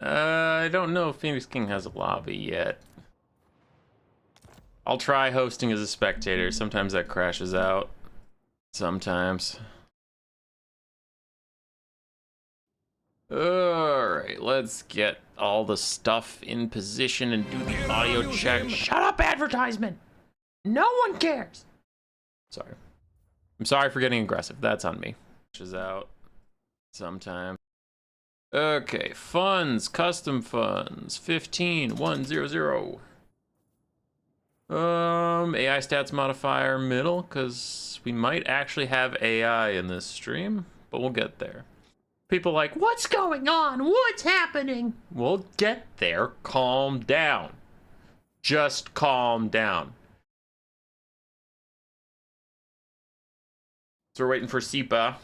I don't know if Phoenix King has a lobby yet. I'll try hosting as a spectator. Sometimes that crashes out. Sometimes. Alright, let's get all the stuff in position and do the audio check. Shut up, advertisement! No one cares! Sorry. I'm sorry for getting aggressive. That's on me. Which is out. Sometime. Okay, funds, custom funds, 15,100. AI stats modifier middle, because we might actually have AI in this stream, but we'll get there. People like, what's going on? What's happening? We'll get there. Calm down. Just calm down. So we're waiting for SIPA.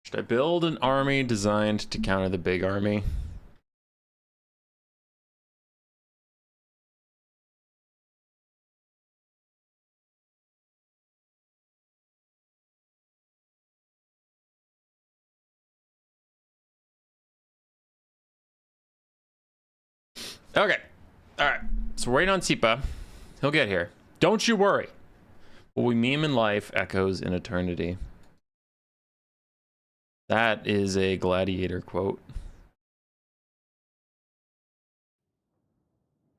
Should I build an army designed to counter the big army? Okay. Alright. So we're waiting on SIPA. He'll get here. Don't you worry. What we meme in life echoes in eternity. That is a Gladiator quote.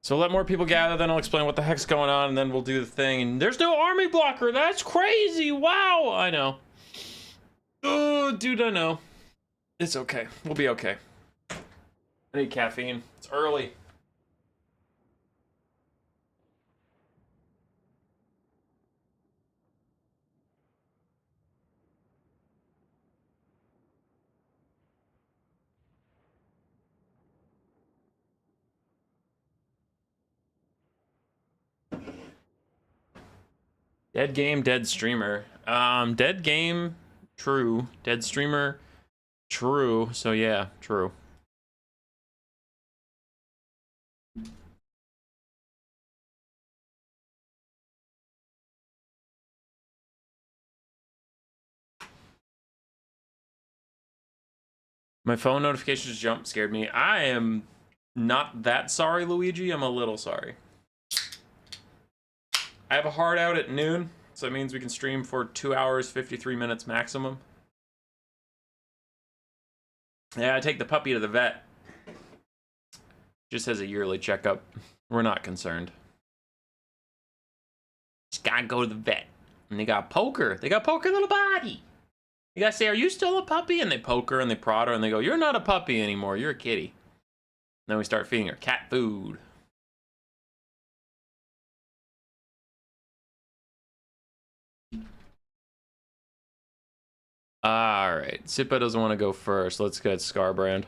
So let more people gather, then I'll explain what the heck's going on, and then we'll do the thing. And there's no army blocker. That's crazy. Wow. I know. Oh, dude, I know. It's okay. We'll be okay. I need caffeine. It's early. Dead game, dead streamer. Dead game, true. Dead streamer, true. So yeah, true. My phone notifications jump scared me. I am not that sorry, Luigi. I'm a little sorry. I have a hard out at noon, so it means we can stream for 2 hours, 53 minutes maximum. Yeah, I take the puppy to the vet. Just has a yearly checkup. We're not concerned. Just gotta go to the vet. And they got poker. They got poker little body. You gotta say, are you still a puppy? And they poke her and they prod her and they go, you're not a puppy anymore, you're a kitty. And then we start feeding her cat food. Alright, SIPA doesn't want to go first. Let's get Scarbrand.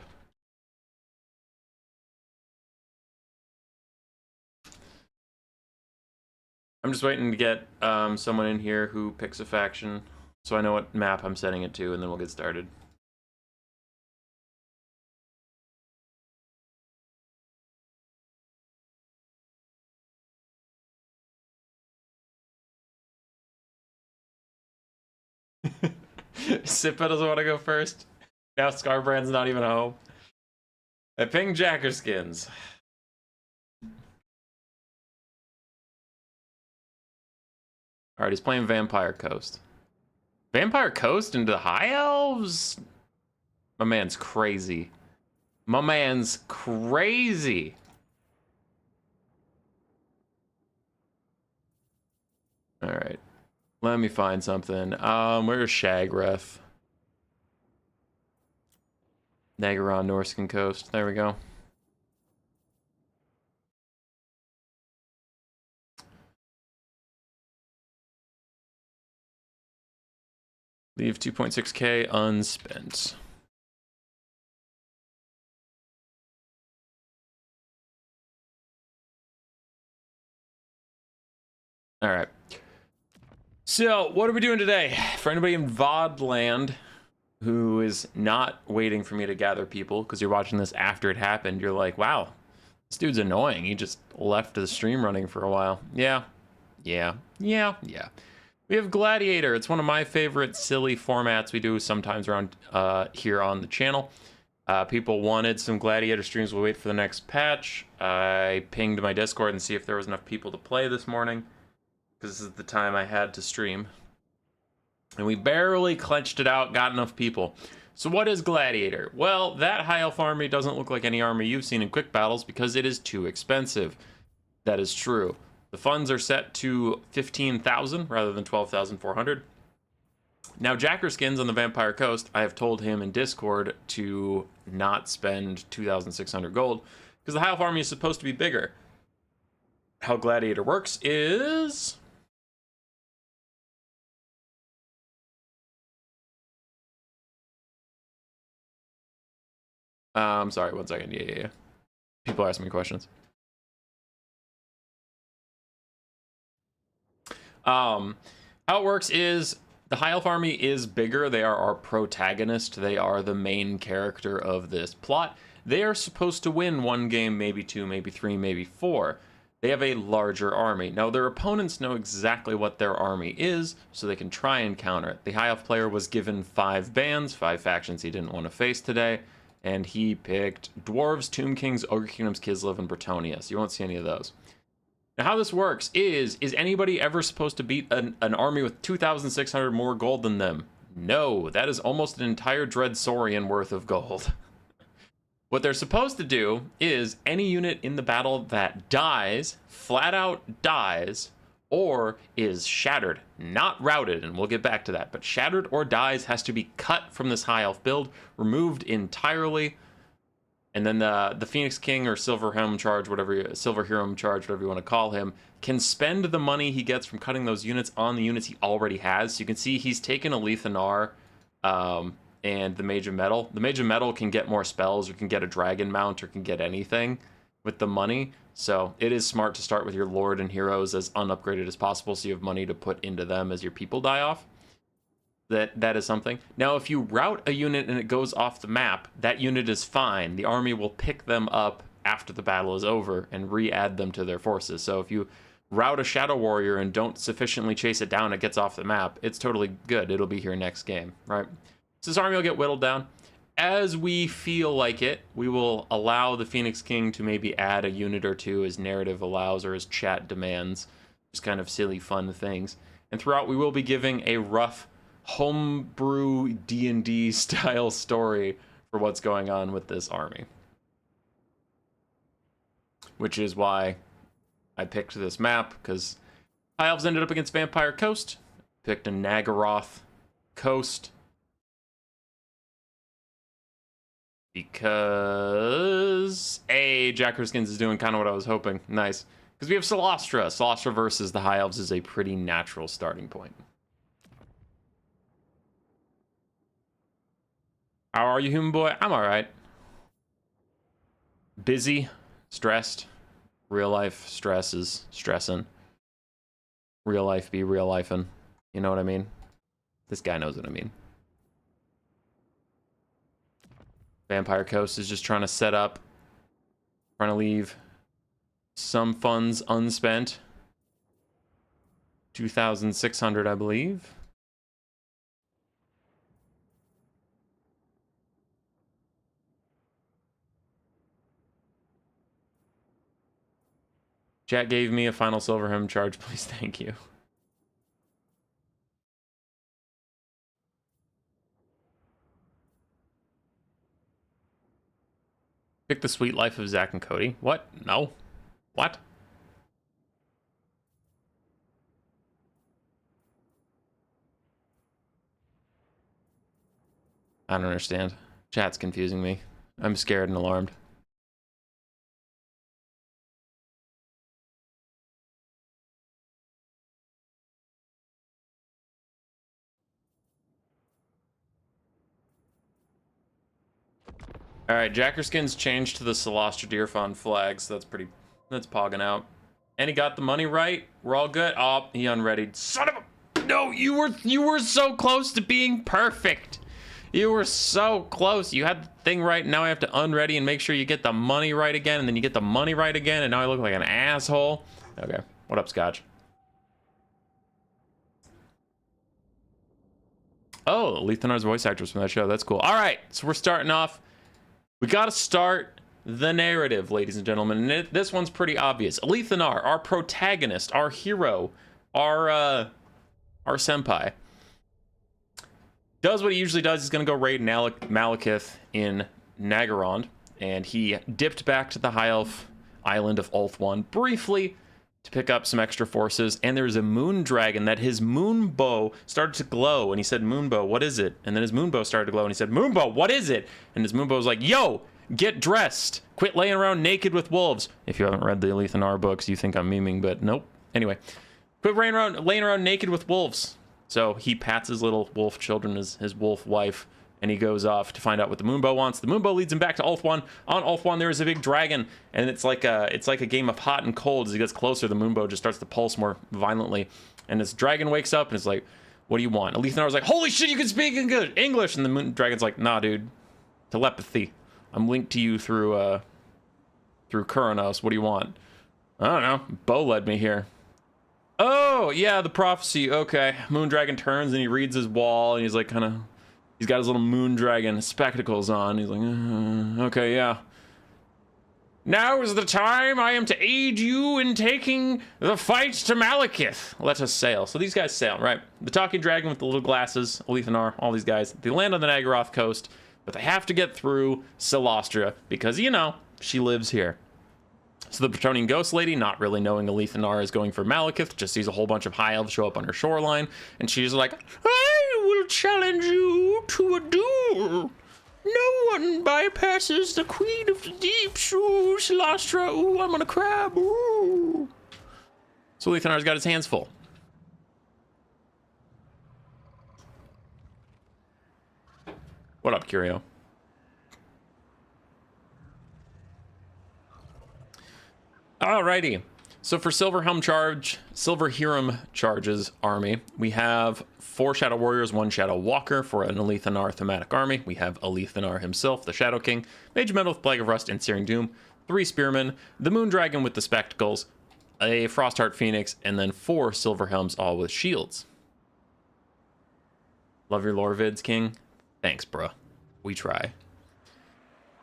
I'm just waiting to get someone in here who picks a faction, so I know what map I'm setting it to, and then we'll get started. SIPA doesn't want to go first. Now Scarbrand's not even home. I pinged Jackerskins. Alright, he's playing Vampire Coast. Vampire Coast into the High Elves? My man's crazy. My man's crazy. Alright. Let me find something. Where's Shagreth? Nagaron, Norscan Coast. There we go. Leave 2.6k unspent. All right. So, what are we doing today? For anybody in VOD land who is not waiting for me to gather people, because you're watching this after it happened, you're like, wow, this dude's annoying. He just left the stream running for a while. Yeah. We have Gladiator. It's one of my favorite silly formats we do sometimes around here on the channel. People wanted some Gladiator streams. We'll wait for the next patch. I pinged my Discord and see if there was enough people to play this morning, because this is the time I had to stream. And we barely clenched it out, got enough people. So what is Gladiator? Well, that high elf army doesn't look like any army you've seen in quick battles because it is too expensive. That is true. The funds are set to 15,000 rather than 12,400. Now, Greenskins on the Vampire Coast, I have told him in Discord to not spend 2,600 gold because the high elf army is supposed to be bigger. How Gladiator works is... sorry, 1 second. Yeah. People are asking me questions. How it works is the High Elf army is bigger. They are our protagonist. They are the main character of this plot. They are supposed to win 1 game, maybe 2, maybe 3, maybe 4. They have a larger army. Now, their opponents know exactly what their army is, so they can try and counter it. The High Elf player was given 5 bands, 5 factions he didn't want to face today, and he picked Dwarves, Tomb Kings, Ogre Kingdoms, Kislev, and Bretonnia, so you won't see any of those. Now, how this works is anybody ever supposed to beat an army with 2,600 more gold than them? No, that is almost an entire Dreadsorian worth of gold. What they're supposed to do is any unit in the battle that dies, flat out dies, or is shattered, not routed, and we'll get back to that, but shattered or dies has to be cut from this high elf build, removed entirely, and then the Phoenix King or Silver Hero Charge, whatever you want to call him, can spend the money he gets from cutting those units on the units he already has. So you can see he's taken a Lethanar and the Mage of Metal. The Mage of Metal can get more spells, or can get a Dragon Mount, or can get anything with the money. So it is smart to start with your Lord and Heroes as unupgraded as possible, so you have money to put into them as your people die off. That is something. Now, if you route a unit and it goes off the map, that unit is fine. The army will pick them up after the battle is over and re-add them to their forces. So if you route a Shadow Warrior and don't sufficiently chase it down, it gets off the map, it's totally good. It'll be here next game, right? So this army will get whittled down. As we feel like it, we will allow the Phoenix King to maybe add a unit or 2 as narrative allows or as chat demands. Just kind of silly, fun things. And throughout, we will be giving a rough homebrew D&D style story for what's going on with this army, which is why I picked this map, because High Elves ended up against Vampire Coast. Picked a Nagaroth Coast because Greenskins is doing kind of what I was hoping. Nice, because we have Solastra. Solastra versus the High Elves is a pretty natural starting point. How are you, human boy? I'm alright. Busy, stressed. Real life stress is stressing. Real life be real lifing. You know what I mean? This guy knows what I mean. Vampire Coast is just trying to set up. Trying to leave some funds unspent. 2,600, I believe. Chat gave me a final Silver Hymn charge, please, thank you. Pick the Sweet Life of Zach and Cody. What? No. What? I don't understand. Chat's confusing me. I'm scared and alarmed. All right, Greenskins changed to the Solastra Deerfawn flag, so that's pogging out. And he got the money right. We're all good. Oh, he unreadied. Son of a... No, you were so close to being perfect. You were so close. You had the thing right, and now I have to unready and make sure you get the money right again, and then you get the money right again, and now I look like an asshole. Okay, what up, Scotch? Oh, Lethanar's voice actress from that show. That's cool. All right, so we're starting off. We got to start the narrative, ladies and gentlemen. And this one's pretty obvious. Lethanar, our protagonist, our hero, our senpai, does what he usually does. He's going to go raid Malekith in Naggarond, and he dipped back to the High Elf island of Ulthuan briefly to pick up some extra forces, and there's a moon dragon that his moon bow started to glow, and he said, "Moon bow, what is it?" And then his moon bow started to glow, and he said, "Moon bow, what is it?" And his moon bow was like, "Yo, get dressed. Quit laying around naked with wolves." If you haven't read the Lethanar books, you think I'm memeing, but nope. Anyway, quit laying around naked with wolves. So he pats his little wolf children, his wolf wife, and he goes off to find out what the Moonbow wants. The Moonbow leads him back to Ulthuan. On Ulthuan, there is a big dragon, and it's like a game of hot and cold. As he gets closer, the Moonbow just starts to pulse more violently, and this dragon wakes up and is like, "What do you want?" And Lethanar's like, "Holy shit, you can speak English!" And the moon dragon's like, "Nah, dude, telepathy. I'm linked to you through Khorne. What do you want?" "I don't know. Bo led me here." "Oh, yeah, the prophecy. Okay." Moon dragon turns and he reads his wall, and he's like he's got his little moon dragon spectacles on. He's like, "Okay, yeah. Now is the time I am to aid you in taking the fight to Malekith. Let us sail." So these guys sail, right? The talking dragon with the little glasses, Lethanar, all these guys, they land on the Naggaroth coast, but they have to get through Celostra because, you know, she lives here. So the Bretonnian ghost lady, not really knowing Lethanar is going for Malekith, just sees a whole bunch of high elves show up on her shoreline, and she's like, "I will challenge you to a duel. No one bypasses the Queen of the Deeps. Ooh, Celostra. Ooh, I'm on a crab. Ooh." So Lethanar's got his hands full. What up, Curio? Alrighty. So for Silverhelm charges army, we have 4 Shadow Warriors, 1 Shadow Walker for an Lethanar thematic army. We have Lethanar himself, the Shadow King, Mage Metal with Plague of Rust and Searing Doom, 3 Spearmen, the Moon Dragon with the Spectacles, a Frostheart Phoenix, and then 4 Silverhelms, all with shields. Love your lore vids, King. Thanks, bruh. We try.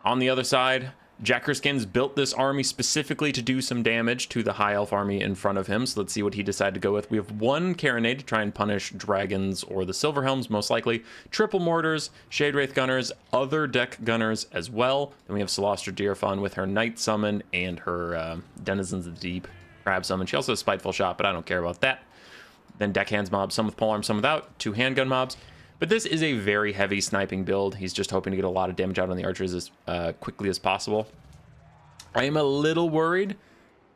On the other side, Greenskins built this army specifically to do some damage to the High Elf army in front of him, so let's see what he decided to go with. We have 1 Carronade to try and punish dragons or the Silverhelms, most likely. Triple Mortars, Shade Wraith Gunners, other deck gunners as well. Then we have Celostra Deerfawn with her Night Summon and her Denizens of the Deep Crab Summon. She also has Spiteful Shot, but I don't care about that. Then deckhands mobs, some with polearm, some without. 2 handgun mobs. But this is a very heavy sniping build. He's just hoping to get a lot of damage out on the archers as quickly as possible. I am a little worried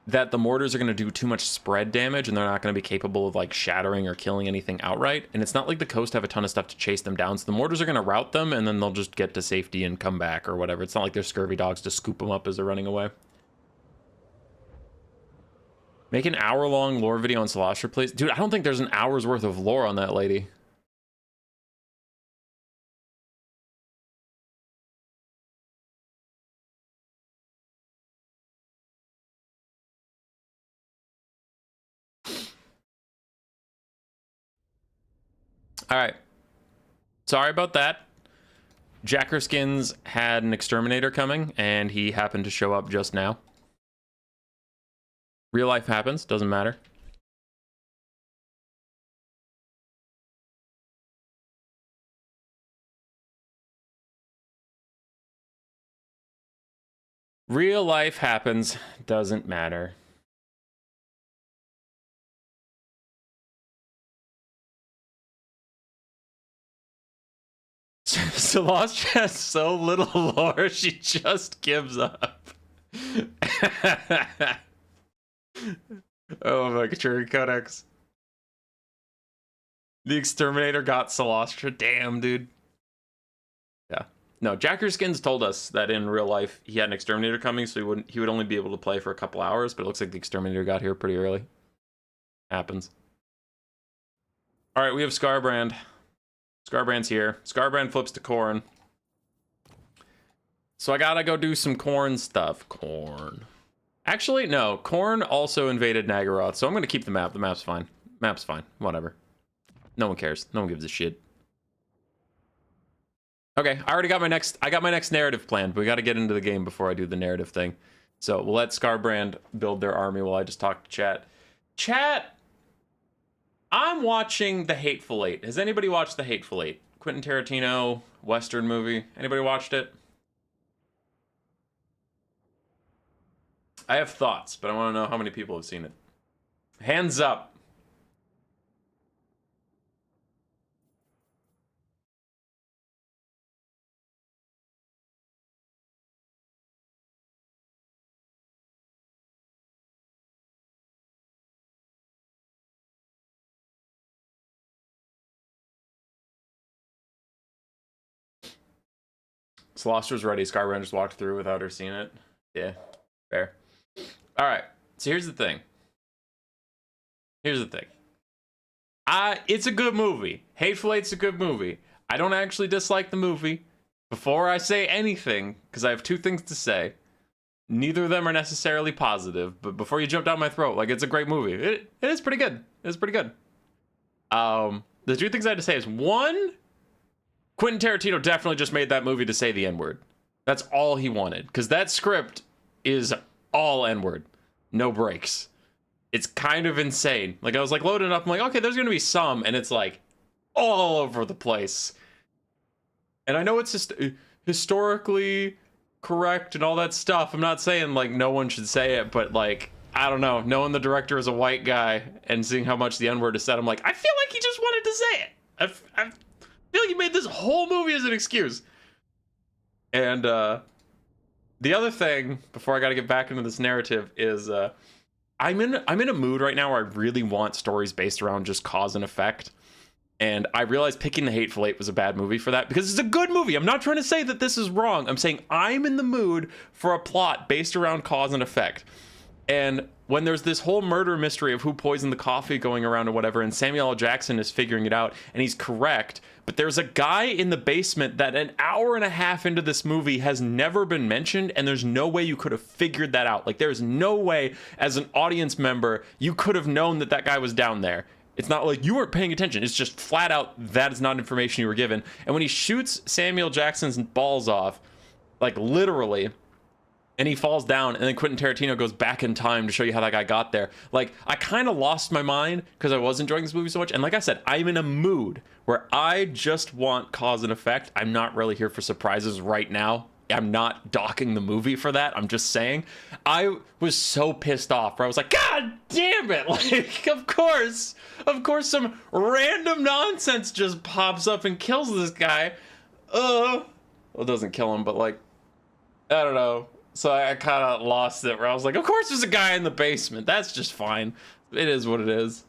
that the mortars are going to do too much spread damage and they're not going to be capable of like shattering or killing anything outright. And it's not like the coast have a ton of stuff to chase them down. So the mortars are going to rout them and then they'll just get to safety and come back or whatever. It's not like they're scurvy dogs to scoop them up as they're running away. Make an hour-long lore video on Celostra, please. Dude, I don't think there's an hour's worth of lore on that lady. All right. Sorry about that. Greenskins had an exterminator coming, and he happened to show up just now. Real life happens. Doesn't matter. Real life happens. Doesn't matter. Celostra has so little lore, she just gives up. Oh my god, Codex. The exterminator got Celostra. Damn, dude. Yeah. No, Greenskins told us that in real life he had an exterminator coming, so he would only be able to play for a couple hours, but it looks like the exterminator got here pretty early. Happens. Alright, we have Scarbrand. Scarbrand's here. Scarbrand flips to Khorne. So I gotta go do some Khorne stuff. Khorne. Actually, no. Khorne also invaded Naggaroth, so I'm gonna keep the map. The map's fine. Map's fine. Whatever. No one cares. No one gives a shit. Okay, I already got my next. I got my next narrative planned. But we got to get into the game before I do the narrative thing. So we'll let Scarbrand build their army while I just talk to chat. Chat. I'm watching The Hateful Eight. Has anybody watched The Hateful Eight? Quentin Tarantino Western movie. Anybody watched it? I have thoughts, but I want to know how many people have seen it. Hands up. Sloster's ready. Skyrim just walked through without her seeing it. Yeah, fair. All right. So here's the thing. It's a good movie. Hateful Eight's a good movie. I don't actually dislike the movie. Before I say anything, because I have two things to say. Neither of them are necessarily positive, but before you jump down my throat, like, it's a great movie. It is pretty good. It's pretty good. The two things I had to say is, one, Quentin Tarantino definitely just made that movie to say the N-word. That's all he wanted. Because that script is all N-word. No breaks. It's kind of insane. Like, I was like loading up. I'm like, okay, there's going to be some. And it's like all over the place. And I know it's just historically correct and all that stuff. I'm not saying like no one should say it. But like, I don't know. Knowing the director is a white guy and seeing how much the N-word is said, I'm like, I feel like he just wanted to say it. I feel like he made this whole movie as an excuse. And the other thing, before I got to get back into this narrative, is I'm in a mood right now where I really want stories based around just cause and effect. And I realized picking The Hateful Eight was a bad movie for that, because it's a good movie. I'm not trying to say that this is wrong. I'm saying I'm in the mood for a plot based around cause and effect. And when there's this whole murder mystery of who poisoned the coffee going around or whatever, and Samuel L. Jackson is figuring it out, and he's correct, but there's a guy in the basement that an hour and a half into this movie has never been mentioned, and there's no way you could have figured that out. Like, there's no way, as an audience member, you could have known that that guy was down there. It's not like you weren't paying attention. It's just flat out, that is not information you were given. And when he shoots Samuel Jackson's balls off, like, literally, and he falls down, and then Quentin Tarantino goes back in time to show you how that guy got there. Like, I kind of lost my mind because I was enjoying this movie so much. And like I said, I'm in a mood where I just want cause and effect. I'm not really here for surprises right now. I'm not docking the movie for that. I'm just saying. I was so pissed off where I was like, God damn it. Like, of course some random nonsense just pops up and kills this guy. Well, it doesn't kill him, but like, I don't know. So I kind of lost it where I was like, of course there's a guy in the basement. That's just fine. It is what it is.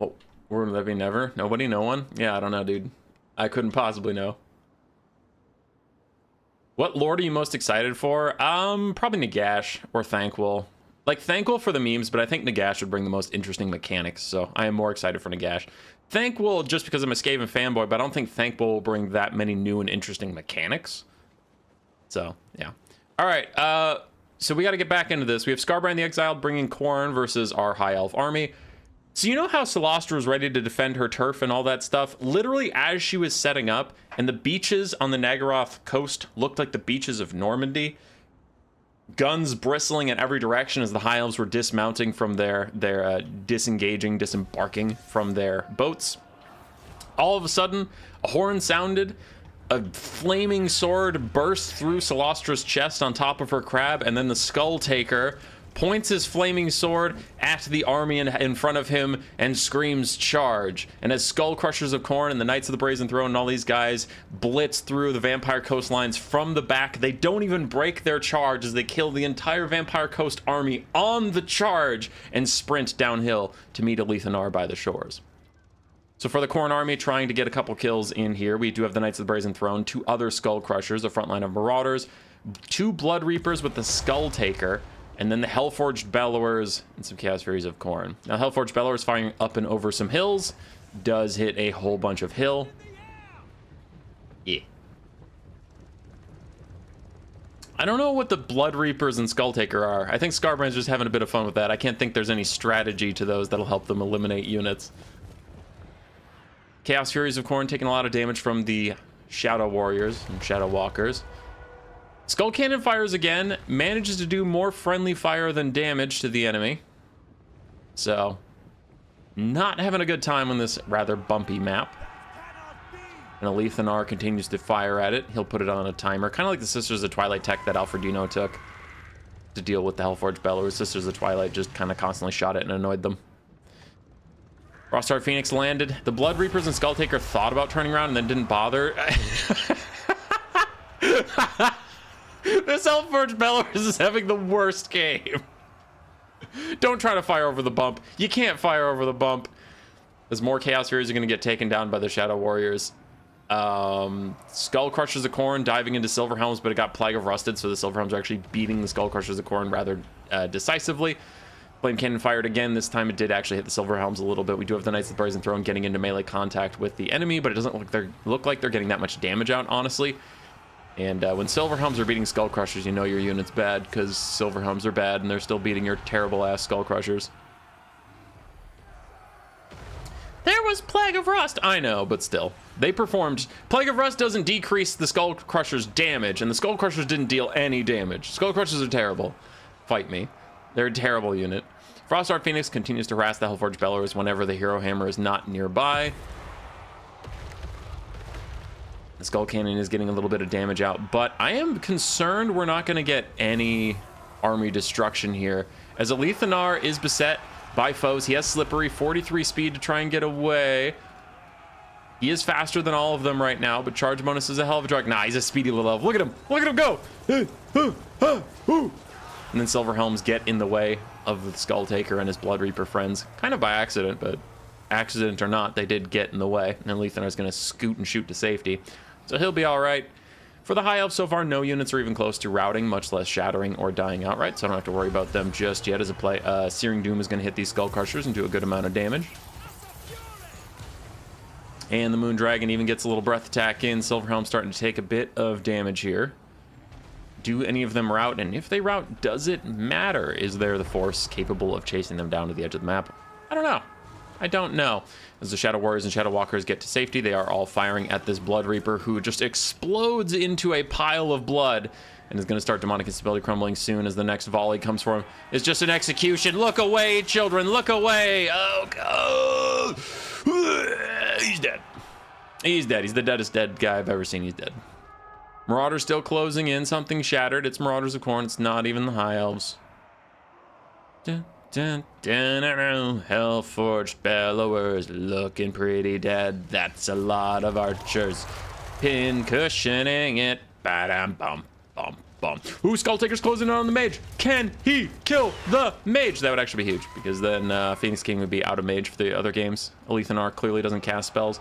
Oh, we're living never? Nobody? No one? Yeah, I don't know, dude. I couldn't possibly know. What lord are you most excited for? Probably Nagash or Thanquol. Like, Thanquol for the memes, but I think Nagash would bring the most interesting mechanics, so I am more excited for Nagash. Thanquol, just because I'm a Skaven fanboy, but I don't think Thanquol will bring that many new and interesting mechanics. So, yeah. All right, so we got to get back into this. We have Scarbrand the Exiled bringing Khorne versus our High Elf army. So you know how Celostra was ready to defend her turf and all that stuff? Literally, as she was setting up, and the beaches on the Nagaroth coast looked like the beaches of Normandy, guns bristling in every direction as the High Elves were dismounting from their disembarking from their boats. All of a sudden, a horn sounded, a flaming sword burst through Celostra's chest on top of her crab, and then the Skull Taker points his flaming sword at the army in front of him and screams, charge. And as Skull Crushers of Khorne and the Knights of the Brazen Throne and all these guys blitz through the Vampire Coastlines from the back, they don't even break their charge as they kill the entire Vampire Coast army on the charge and sprint downhill to meet Alethanar by the shores. So for the Khorne army trying to get a couple kills in here, we do have the Knights of the Brazen Throne, 2 other Skull Crushers, a front line of Marauders, 2 Blood Reapers with the Skull Taker, and then the Hellforged Bellowers and some Chaos Furies of Khorne. Now, Hellforged Bellowers firing up and over some hills does hit a whole bunch of hill. Yeah. I don't know what the Blood Reapers and Skull Taker are. I think Scarbrand's just having a bit of fun with that. I can't think there's any strategy to those that'll help them eliminate units. Chaos Furies of Khorne taking a lot of damage from the Shadow Warriors and Shadow Walkers. Skull Cannon fires again, manages to do more friendly fire than damage to the enemy. So, not having a good time on this rather bumpy map. And Alethanar continues to fire at it. He'll put it on a timer, kind of like the Sisters of Twilight tech that Alfredino took to deal with the Hellforged Bellowers. Sisters of Twilight just kind of constantly shot it and annoyed them. Frostheart Phoenix landed. The Blood Reapers and Skull Taker thought about turning around and then didn't bother. This Hellforged Bellowers is having the worst game. Don't try to fire over the bump. You can't fire over the bump. As more Chaos Furies are going to get taken down by the Shadow Warriors. Skull Crushers of Khorne diving into Silver Helms, but it got Plague of Rusted, so the Silver Helms are actually beating the Skull Crushers of Khorne rather decisively. Flame Cannon fired again. This time it did actually hit the Silver Helms a little bit. We do have the Knights of the Brazen Throne getting into melee contact with the enemy, but it doesn't look like they're getting that much damage out, honestly. And when Silver Helms are beating Skull Crushers, you know your unit's bad, because Silver Helms are bad, and they're still beating your terrible-ass Skull Crushers. There was Plague of Rust. I know, but still. They performed. Plague of Rust doesn't decrease the Skull Crushers' damage, and the Skull Crushers didn't deal any damage. Skull Crushers are terrible. Fight me. They're a terrible unit. Frostheart Phoenix continues to harass the Hellforged Bellowers whenever the Hero Hammer is not nearby. The Skull Cannon is getting a little bit of damage out, but I am concerned we're not going to get any army destruction here. As Alethanar is beset by foes, he has Slippery, 43 speed to try and get away. He is faster than all of them right now, but charge bonus is a hell of a drug. Nah, he's a speedy little elf. Look at him. Look at him go. And then Silver Helms get in the way of the Skull Taker and his Blood Reaper friends. Kind of by accident, but accident or not, they did get in the way. And Alethanar is going to scoot and shoot to safety. So he'll be all right. For the High Elves so far, no units are even close to routing, much less shattering or dying outright, so I don't have to worry about them just yet as a play. Searing Doom is going to hit these Skull Crushers and do a good amount of damage. And the Moon Dragon even gets a little breath attack in. Silverhelm's starting to take a bit of damage here. Do any of them rout? And if they rout, does it matter? Is there the force capable of chasing them down to the edge of the map? I don't know. I don't know. As the Shadow Warriors and Shadow Walkers get to safety, they are all firing at this Blood Reaper, who just explodes into a pile of blood and is going to start demonic instability crumbling soon as the next volley comes for him. It's just an execution. Look away, children. Look away. Oh, God. He's dead. He's dead. He's the deadest dead guy I've ever seen. He's dead. Marauders still closing in. Something shattered. It's Marauders of Khorne. It's not even the High Elves. Hellforged Bellowers looking pretty dead. That's a lot of archers. Pin cushioning it. Ba-dum bum bum bum. Ooh, Skull Taker's closing in on the mage. Can he kill the mage? That would actually be huge, because then Phoenix King would be out of mage for the other games. Alethanar clearly doesn't cast spells.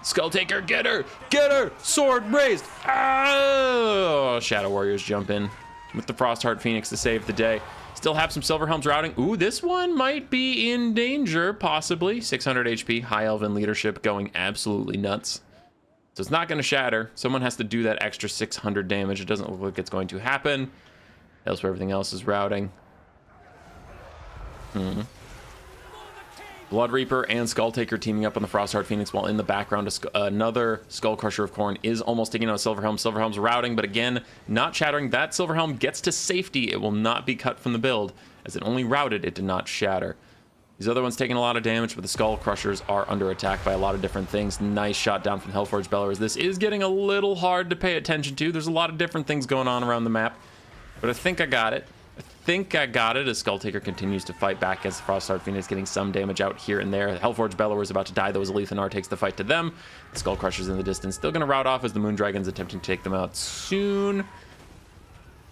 Skull Taker, get her! Get her! Sword raised! Oh! Shadow Warriors jump in with the Frostheart Phoenix to save the day. Still have some Silver Helms routing. Ooh, this one might be in danger, possibly. 600 HP, High Elven leadership going absolutely nuts. So it's not going to shatter. Someone has to do that extra 600 damage. It doesn't look like it's going to happen. Elsewhere, everything else is routing. Blood Reaper and Skull Taker teaming up on the Frostheart Phoenix, while in the background another Skull Crusher of Khorne is almost taking out Silver Helm. Silver Helm's routing, but again, not shattering. That Silver Helm gets to safety. It will not be cut from the build, as it only routed, it did not shatter. These other ones taking a lot of damage, but the Skull Crushers are under attack by a lot of different things. Nice shot down from Hellforged Bellowers. This is getting a little hard to pay attention to. There's a lot of different things going on around the map, but I think I got it. As Skull Taker continues to fight back against the Frostheart Phoenix, getting some damage out here and there. The Hellforged Bellower is about to die, though, as Alethanar takes the fight to them. The Skull Crushers in the distance still going to rout off as the Moon Dragon's attempting to take them out soon.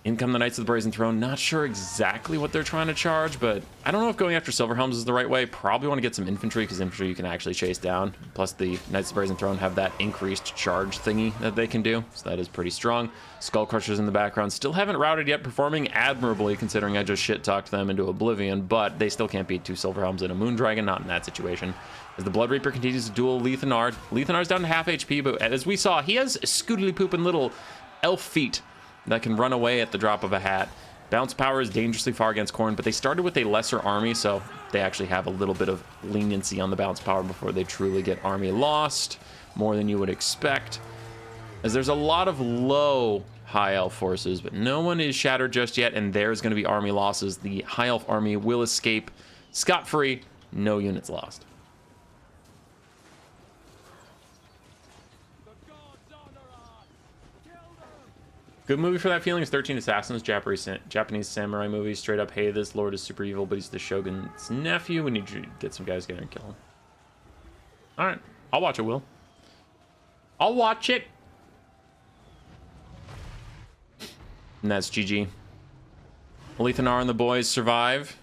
In come the Knights of the Brazen Throne. Not sure exactly what they're trying to charge, but I don't know if going after Silver Helms is the right way. Probably want to get some infantry, because infantry you can actually chase down. Plus the Knights of the Brazen Throne have that increased charge thingy that they can do, so that is pretty strong. Skull Crushers in the background still haven't routed yet, performing admirably considering I just shit-talked them into oblivion, but they still can't beat two Silver Helms and a Moon Dragon, not in that situation. As the Blood Reaper continues to duel Lethanar. Lethanar's down to half HP, but as we saw, he has scootily pooping little elf feet. that can run away at the drop of a hat. Bounce power is dangerously far against Khorne, but they started with a lesser army, so they actually have a little bit of leniency on the bounce power before they truly get army lost, more than you would expect. As there's a lot of low High Elf forces, but no one is shattered just yet, and there's going to be army losses. The High Elf army will escape scot-free, no units lost. Good movie for that feeling is 13 Assassins, Japanese samurai movie. Straight up, hey, this lord is super evil, but he's the shogun's nephew. We need to get some guys together and kill him. All right, I'll watch it, Will. I'll watch it. And that's GG. Lethanar and the boys survive.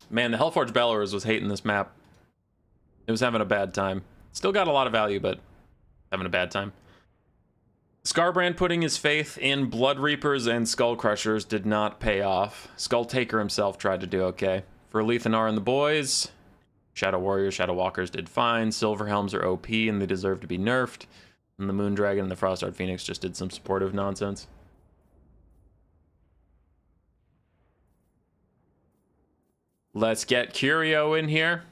Man, the Hellforged Bellowers was hating this map. It was having a bad time. Still got a lot of value, but having a bad time. Scarbrand putting his faith in Blood Reapers and Skull Crushers did not pay off. Skull Taker himself tried to do okay. For Lethanar and the boys, Shadow Warriors, Shadow Walkers did fine. Silver Helms are OP and they deserve to be nerfed. And the Moondragon and the Frostguard Phoenix just did some supportive nonsense. Let's get Curio in here.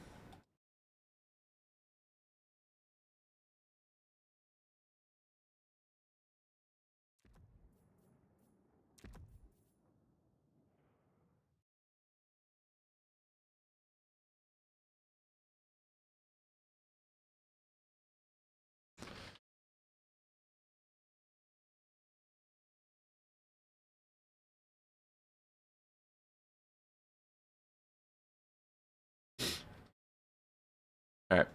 All right,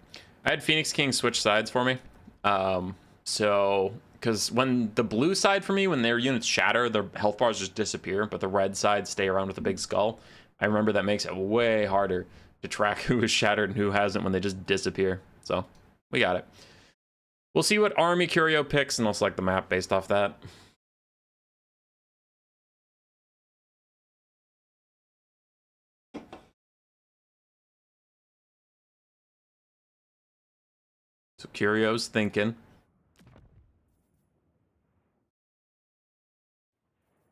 I had Phoenix King switch sides for me. Because when the blue side for me, when their units shatter, their health bars just disappear, but the red side stay around with a big skull. I remember that makes it way harder to track who is shattered and who hasn't when they just disappear. So we got it. We'll see what army Curio picks, and I'll select the map based off that. So Curio's thinking.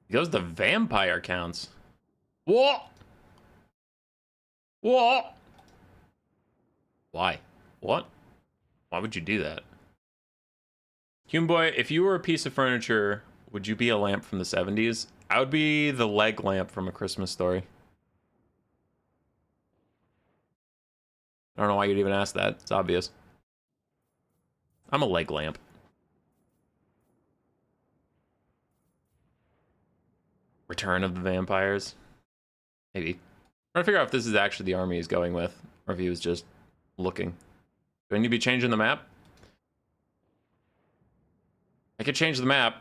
He goes the vampire counts. What? What? Why? What? Why would you do that? Hume Boy, if you were a piece of furniture, would you be a lamp from the 70s? I would be the leg lamp from A Christmas Story. I don't know why you'd even ask that. It's obvious. I'm a leg lamp. Return of the Vampires. Maybe. I'm trying to figure out if this is actually the army he's going with, or if he was just looking. Do I need to be changing the map? I could change the map.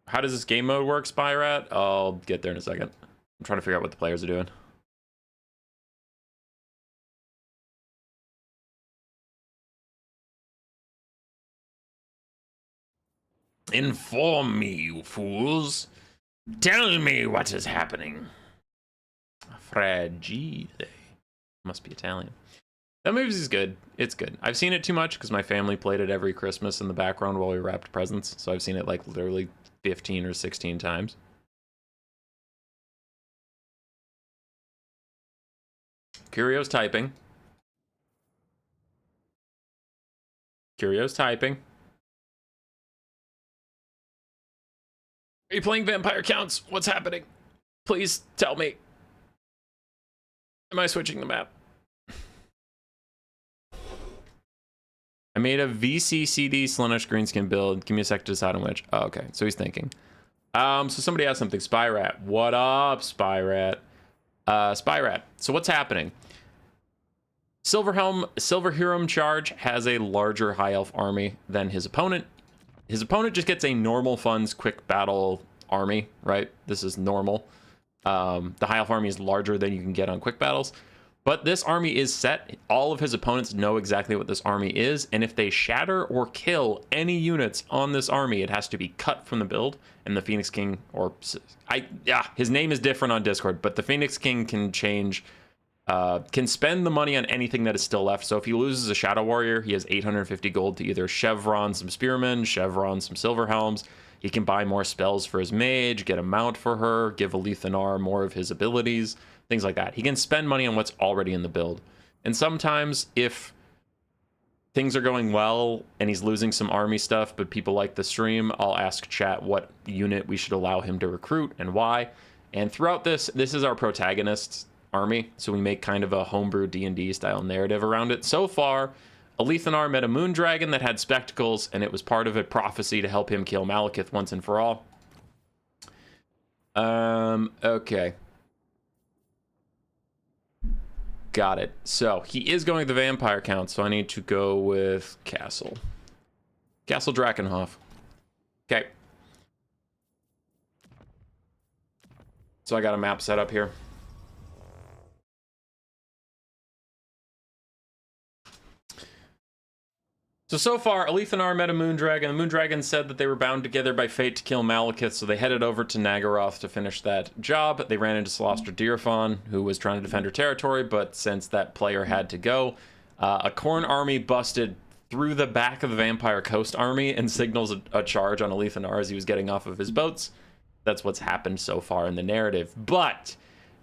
How does this game mode work, Spyrat? I'll get there in a second. I'm trying to figure out what the players are doing. Inform me, you fools. Tell me what is happening. Fragile. Must be Italian. That movie is good. It's good. I've seen it too much because my family played it every Christmas in the background while we wrapped presents. So I've seen it like literally 15 or 16 times. Curio's typing. Curio's typing. Are you playing Vampire Counts? What's happening? Please tell me. Am I switching the map? I made a VCCD Slaanesh Greenskin build. Give me a sec to decide on which. Oh, okay. So he's thinking. So somebody asked something. Spyrat. What up, Spyrat? Spyrat. So what's happening? Silverhelm Charge has a larger High Elf army than his opponent. His opponent just gets a normal funds quick battle army, right? This is normal. The High Elf army is larger than you can get on quick battles. But this army is set. All of his opponents know exactly what this army is, and if they shatter or kill any units on this army, it has to be cut from the build. And the Phoenix King, his name is different on Discord, but the Phoenix King can change, can spend the money on anything that is still left. So if he loses a Shadow Warrior, he has 850 gold to either chevron some Spearmen, chevron some Silver Helms. He can buy more spells for his mage, get a mount for her, give Alethanar more of his abilities, things like that. He can spend money on what's already in the build. And sometimes if things are going well and he's losing some army stuff, but people like the stream, I'll ask chat what unit we should allow him to recruit and why. And throughout this is our protagonist's army, so we make kind of a homebrew D&D style narrative around it. So far, Alethanar met a moon dragon that had spectacles, and it was part of a prophecy to help him kill Malekith once and for all. Okay. Got it. So he is going to the vampire count, so I need to go with Castle. Castle Drakenhof. Okay. So I got a map set up here. So far, Alethanar met a Moondragon. The Moondragon said that they were bound together by fate to kill Malekith, so they headed over to Nagaroth to finish that job. They ran into Solostra Deerfon, who was trying to defend her territory, but since that player had to go, a Khorne army busted through the back of the Vampire Coast army and signals a charge on Alethanar as he was getting off of his boats. That's what's happened so far in the narrative. But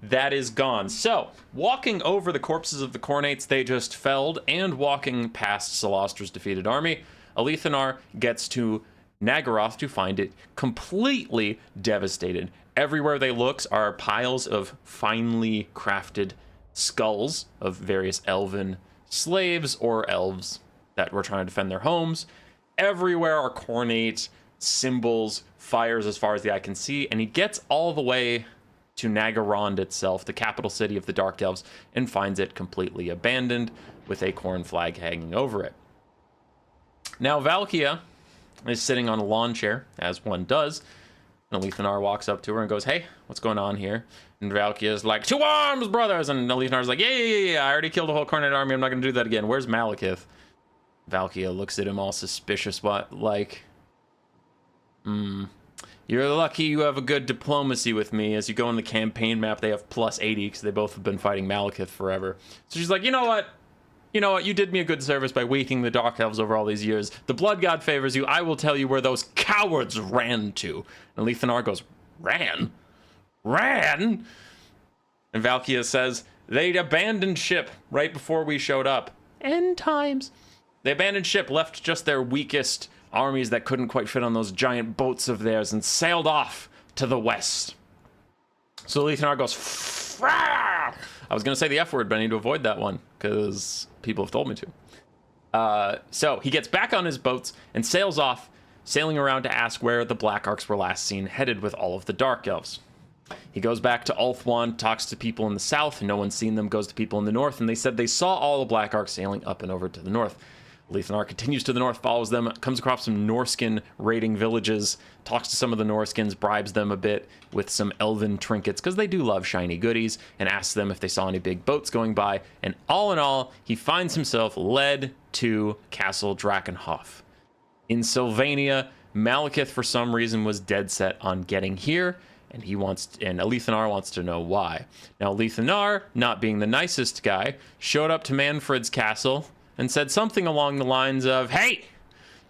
that is gone. So, walking over the corpses of the Khornates they just felled and walking past Solostra's defeated army, Alethanar gets to Nagaroth to find it completely devastated. Everywhere they look are piles of finely crafted skulls of various elven slaves or elves that were trying to defend their homes. Everywhere are Khornate symbols, fires as far as the eye can see, and he gets all the way to Nagarond itself, the capital city of the Dark Elves, and finds it completely abandoned with a Khorne flag hanging over it. Now Valkia is sitting on a lawn chair, as one does, and Alethanar walks up to her and goes, "Hey, what's going on here?" And Valkia is like, "To arms, brothers!" And Alethanar's like, yeah, I already killed a whole Khornate army, I'm not gonna do that again. Where's Malekith? Valkia looks at him all suspicious, You're lucky you have a good diplomacy with me. As you go on the campaign map, they have plus 80 because they both have been fighting Malekith forever. So she's like, you know what? You did me a good service by waking the Dark Elves over all these years. The Blood God favors you. I will tell you where those cowards ran to. And Alethanar goes, Ran? And Valkia says, they'd abandoned ship right before we showed up. End times. They abandoned ship, left just their weakest armies that couldn't quite fit on those giant boats of theirs and sailed off to the west. So Alethanar goes, Frah! I was going to say the F word, but I need to avoid that one because people have told me to. So he gets back on his boats and sails off, sailing around to ask where the Black Arcs were last seen, headed with all of the Dark Elves. He goes back to Ulthuan, talks to people in the south, no one's seen them, goes to people in the north, and they said they saw all the Black Arcs sailing up and over to the north. Alethanar continues to the north, follows them, comes across some Norskin raiding villages, talks to some of the Norskins, bribes them a bit with some elven trinkets, because they do love shiny goodies, and asks them if they saw any big boats going by. And all in all, he finds himself led to Castle Drakenhof. In Sylvania, Malekith, for some reason, was dead set on getting here, and Alethanar wants to know why. Now, Alethanar, not being the nicest guy, showed up to Manfred's castle and said something along the lines of, "Hey,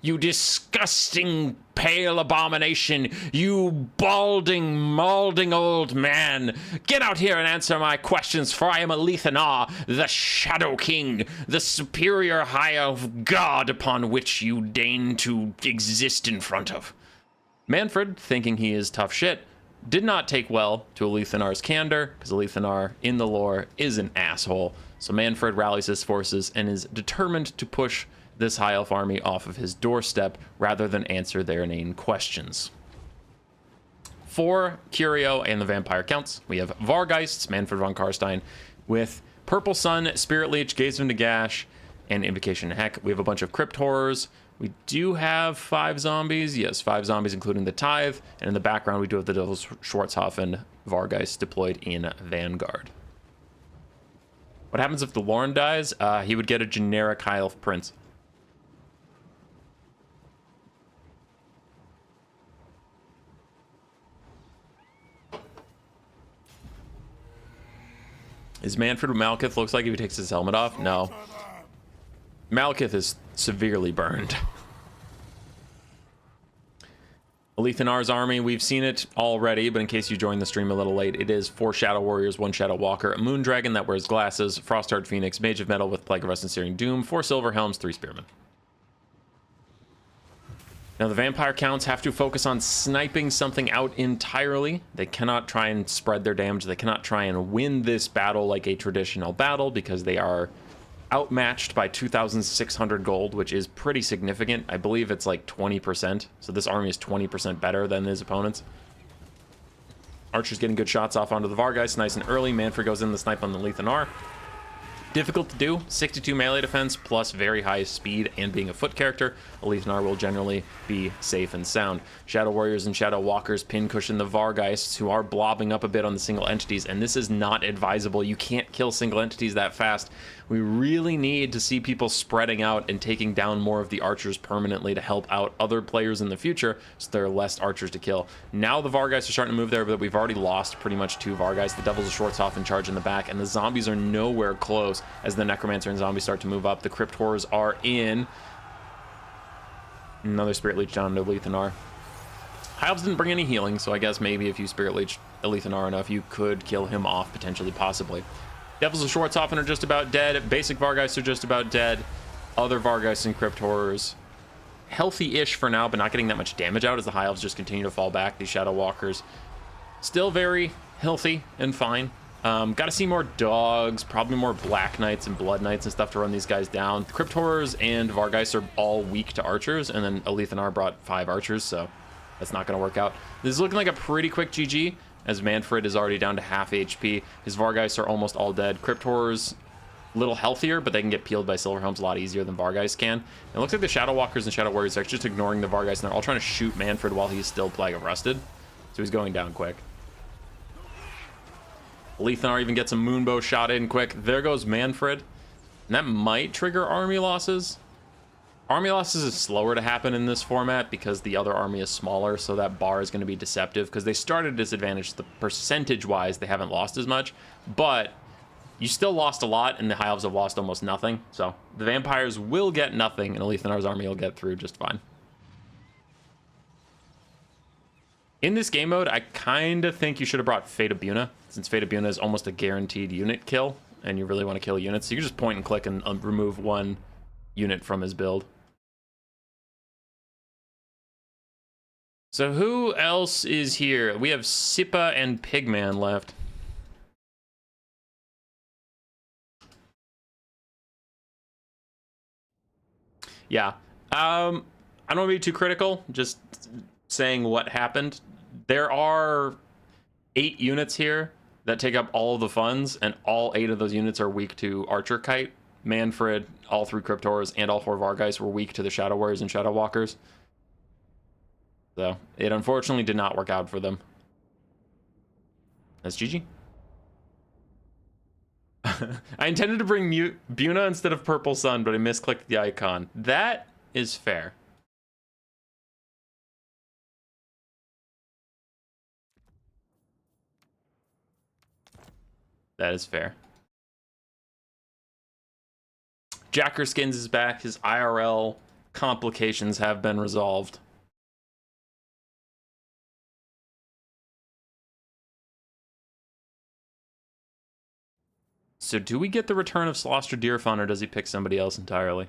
you disgusting pale abomination, you balding, maulding old man, get out here and answer my questions, for I am Alethanar, the Shadow King, the superior high of God upon which you deign to exist in front of." Manfred, thinking he is tough shit, did not take well to Alethanar's candor, because Alethanar, in the lore, is an asshole. So Manfred rallies his forces and is determined to push this High Elf army off of his doorstep rather than answer their inane questions. For Curio and the Vampire Counts, we have Vargeists, Manfred von Karstein, with Purple Sun, Spirit Leech, Gaze of Nagash, and Invocation Heck. We have a bunch of Crypt Horrors. We do have 5 zombies. Yes, 5 zombies, including the Tithe. And in the background, we do have the Devil Schwarzhofen Vargeist deployed in Vanguard. What happens if the Lorne dies? He would get a generic High Elf Prince. Is Manfred what Malekith looks like if he takes his helmet off? No. Malekith is severely burned. Alethanar's army, we've seen it already, but in case you joined the stream a little late, it is 4 Shadow Warriors, 1 Shadow Walker, a Moon Dragon that wears glasses, Frostheart Phoenix, Mage of Metal with Plague of Rust and Searing Doom, 4 Silver Helms, 3 Spearmen. Now the Vampire Counts have to focus on sniping something out entirely. They cannot try and spread their damage. They cannot try and win this battle like a traditional battle because they are outmatched by 2,600 gold, which is pretty significant. I believe it's like 20%. So this army is 20% better than his opponents. Archer's getting good shots off onto the Vargeist nice and early. Manfred goes in the snipe on the Lethanar. Difficult to do. 62 melee defense plus very high speed and being a foot character. Lethanar will generally be safe and sound. Shadow Warriors and Shadow Walkers pincushion the Vargeists, who are blobbing up a bit on the single entities, and this is not advisable. You can't kill single entities that fast. We really need to see people spreading out and taking down more of the archers permanently to help out other players in the future so there are less archers to kill. Now the Vargeists are starting to move there, but we've already lost pretty much 2 Vargeists. The Devils of Shorts off in charge in the back, and the zombies are nowhere close as the Necromancer and zombies start to move up. The Crypt Horrors are in. Another Spirit Leech down to Lethanar. High Elves didn't bring any healing, so I guess maybe if you Spirit Leech Lethanar enough, you could kill him off, potentially, possibly. Devils of Schwarzhofen are just about dead. Basic Vargeists are just about dead. Other Vargeists and Crypt Horrors, healthy-ish for now, but not getting that much damage out as the High Elves just continue to fall back. These Shadow Walkers, still very healthy and fine. Got to see more dogs, probably more Black Knights and Blood Knights and stuff to run these guys down. The Crypt Horrors and Vargeists are all weak to archers, and then Lethanar brought 5 archers, so that's not going to work out. This is looking like a pretty quick GG, as Manfred is already down to half HP. His Vargeists are almost all dead. Crypt Horrors, a little healthier, but they can get peeled by Silver Helms a lot easier than Vargeists can. It looks like the Shadow Walkers and Shadow Warriors are just ignoring the Vargeists, and they're all trying to shoot Manfred while he's still Plague of Rusted. So he's going down quick. Lethanar even gets a Moonbow shot in quick. There goes Manfred. And that might trigger army losses. Army losses is slower to happen in this format because the other army is smaller, so that bar is going to be deceptive because they started disadvantaged. The percentage-wise, they haven't lost as much, but you still lost a lot, and the High Elves have lost almost nothing. So the Vampires will get nothing, and Lethanar's army will get through just fine. In this game mode, I kind of think you should have brought Fate of Buna, since Fate of Buna is almost a guaranteed unit kill, and you really want to kill units. So you can just point and click and remove 1 unit from his build. So who else is here? We have Sippa and Pigman left. Yeah. I don't want to be too critical, just saying what happened. There are 8 units here that take up all of the funds, and all 8 of those units are weak to Archer Kite. Manfred, all 3 Crypt Horrors, and all 4 Vargeists were weak to the Shadow Warriors and Shadow Walkers. So it unfortunately did not work out for them. That's GG. I intended to bring Buna instead of Purple Sun, but I misclicked the icon. That is fair. That is fair. Jacker Skins is back. His IRL complications have been resolved. So do we get the return of Sloster Deerfun, or does he pick somebody else entirely?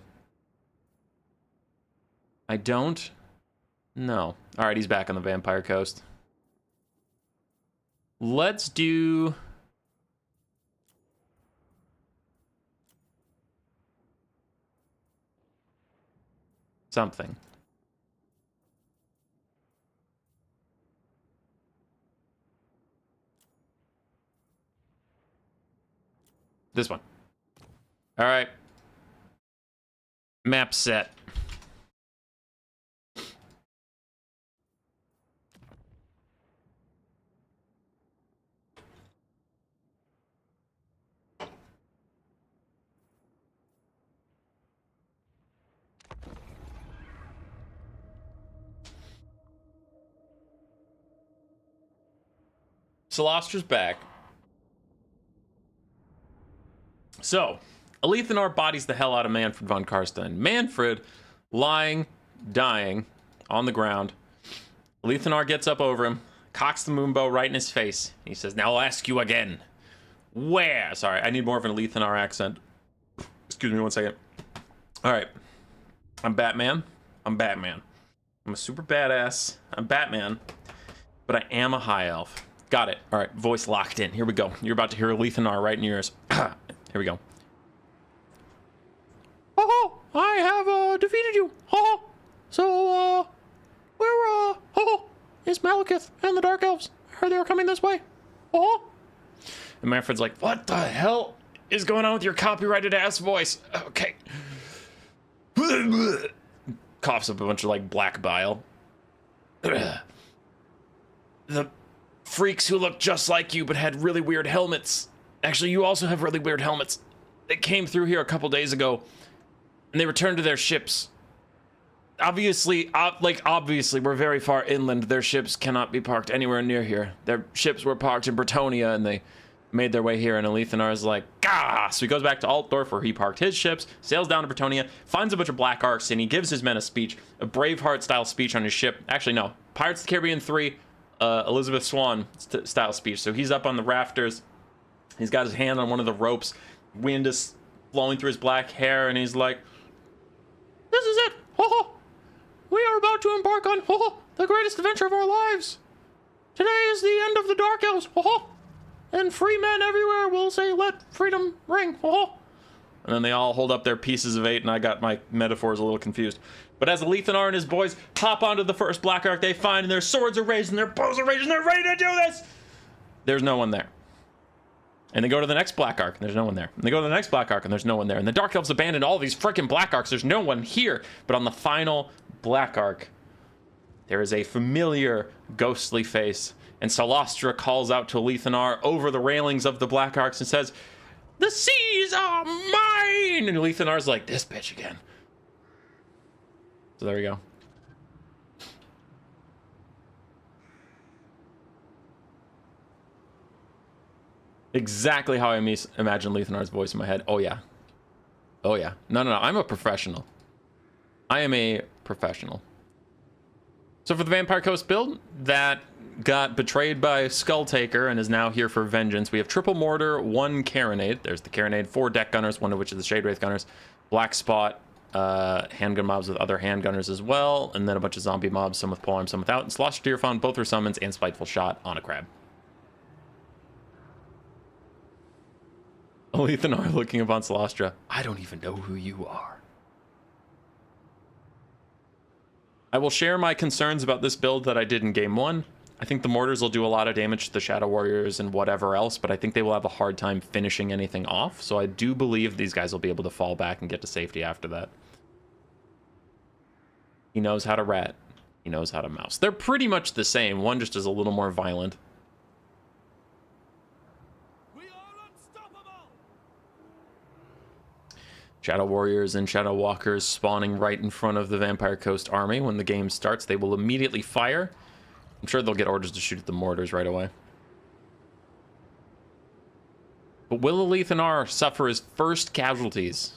I don't know. All right, he's back on the Vampire Coast. Let's do... something. This one. All right. Map set. Solostra's back. So, Alethanar bodies the hell out of Manfred von Karstein. Manfred, lying, dying, on the ground. Alethanar gets up over him, cocks the moonbow right in his face. He says, now I'll ask you again. Where? Sorry, I need more of an Alethanar accent. Excuse me 1 second. All right. I'm Batman. I'm a super badass. I'm Batman. But I am a high elf. Got it. All right, voice locked in. Here we go. You're about to hear Alethanar right in your ears. Here we go. Oh, I have defeated you. Oh, so where is Malekith and the Dark Elves? I heard they were coming this way. Oh. And Manfred's like, what the hell is going on with your copyrighted ass voice? Okay. Coughs up a bunch of like black bile. The freaks who look just like you but had really weird helmets. Actually, you also have really weird helmets. They came through here a couple days ago and they returned to their ships. Obviously, we're very far inland. Their ships cannot be parked anywhere near here. Their ships were parked in Bretonnia and they made their way here, and Alethanar's like, gah! So he goes back to Altdorf where he parked his ships, sails down to Bretonnia, finds a bunch of black arcs, and he gives his men a speech, a Braveheart-style speech on his ship. Actually, no, Pirates of the Caribbean 3, Elizabeth Swann-style speech. So he's up on the rafters, he's got his hand on one of the ropes, wind is flowing through his black hair, and he's like, this is it! Ho-ho! We are about to embark on, ho-ho, the greatest adventure of our lives! Today is the end of the Dark Elves, ho-ho! And free men everywhere will say, let freedom ring. Oh. And then they all hold up their pieces of 8, and I got my metaphors a little confused. But as Alethanar and his boys hop onto the first black arc they find, and their swords are raised, and their bows are raised, and they're ready to do this, there's no one there. And they go to the next black arc, and there's no one there. And they go to the next black arc, and there's no one there. And the Dark Elves abandoned all these freaking black arcs. There's no one here. But on the final black arc, there is a familiar ghostly face. And Solastra calls out to Alethanar over the railings of the Black Arcs and says, the seas are mine! And Alethanar's like, this bitch again. So there we go. Exactly how I imagine Alethanar's voice in my head. Oh, yeah. Oh, yeah. No. I'm a professional. I am a professional. So for the Vampire Coast build, that got betrayed by Skulltaker and is now here for vengeance. We have triple mortar, 1 carronade. There's the carronade, 4 deck gunners, one of which is the Shade Wraith gunners. Black spot, handgun mobs with other handgunners as well, and then a bunch of zombie mobs, some with polearm, some without. And Slosher Deerfawn, both are summons, and Spiteful Shot on a crab. Alethanar looking upon Solastra. I don't even know who you are. I will share my concerns about this build that I did in game 1. I think the mortars will do a lot of damage to the Shadow Warriors and whatever else, but I think they will have a hard time finishing anything off. So I do believe these guys will be able to fall back and get to safety after that. He knows how to rat. He knows how to mouse. They're pretty much the same. One just is a little more violent. We are unstoppable! Shadow Warriors and Shadow Walkers spawning right in front of the Vampire Coast army. When the game starts, they will immediately fire. I'm sure they'll get orders to shoot at the mortars right away. But will Alethanar suffer his first casualties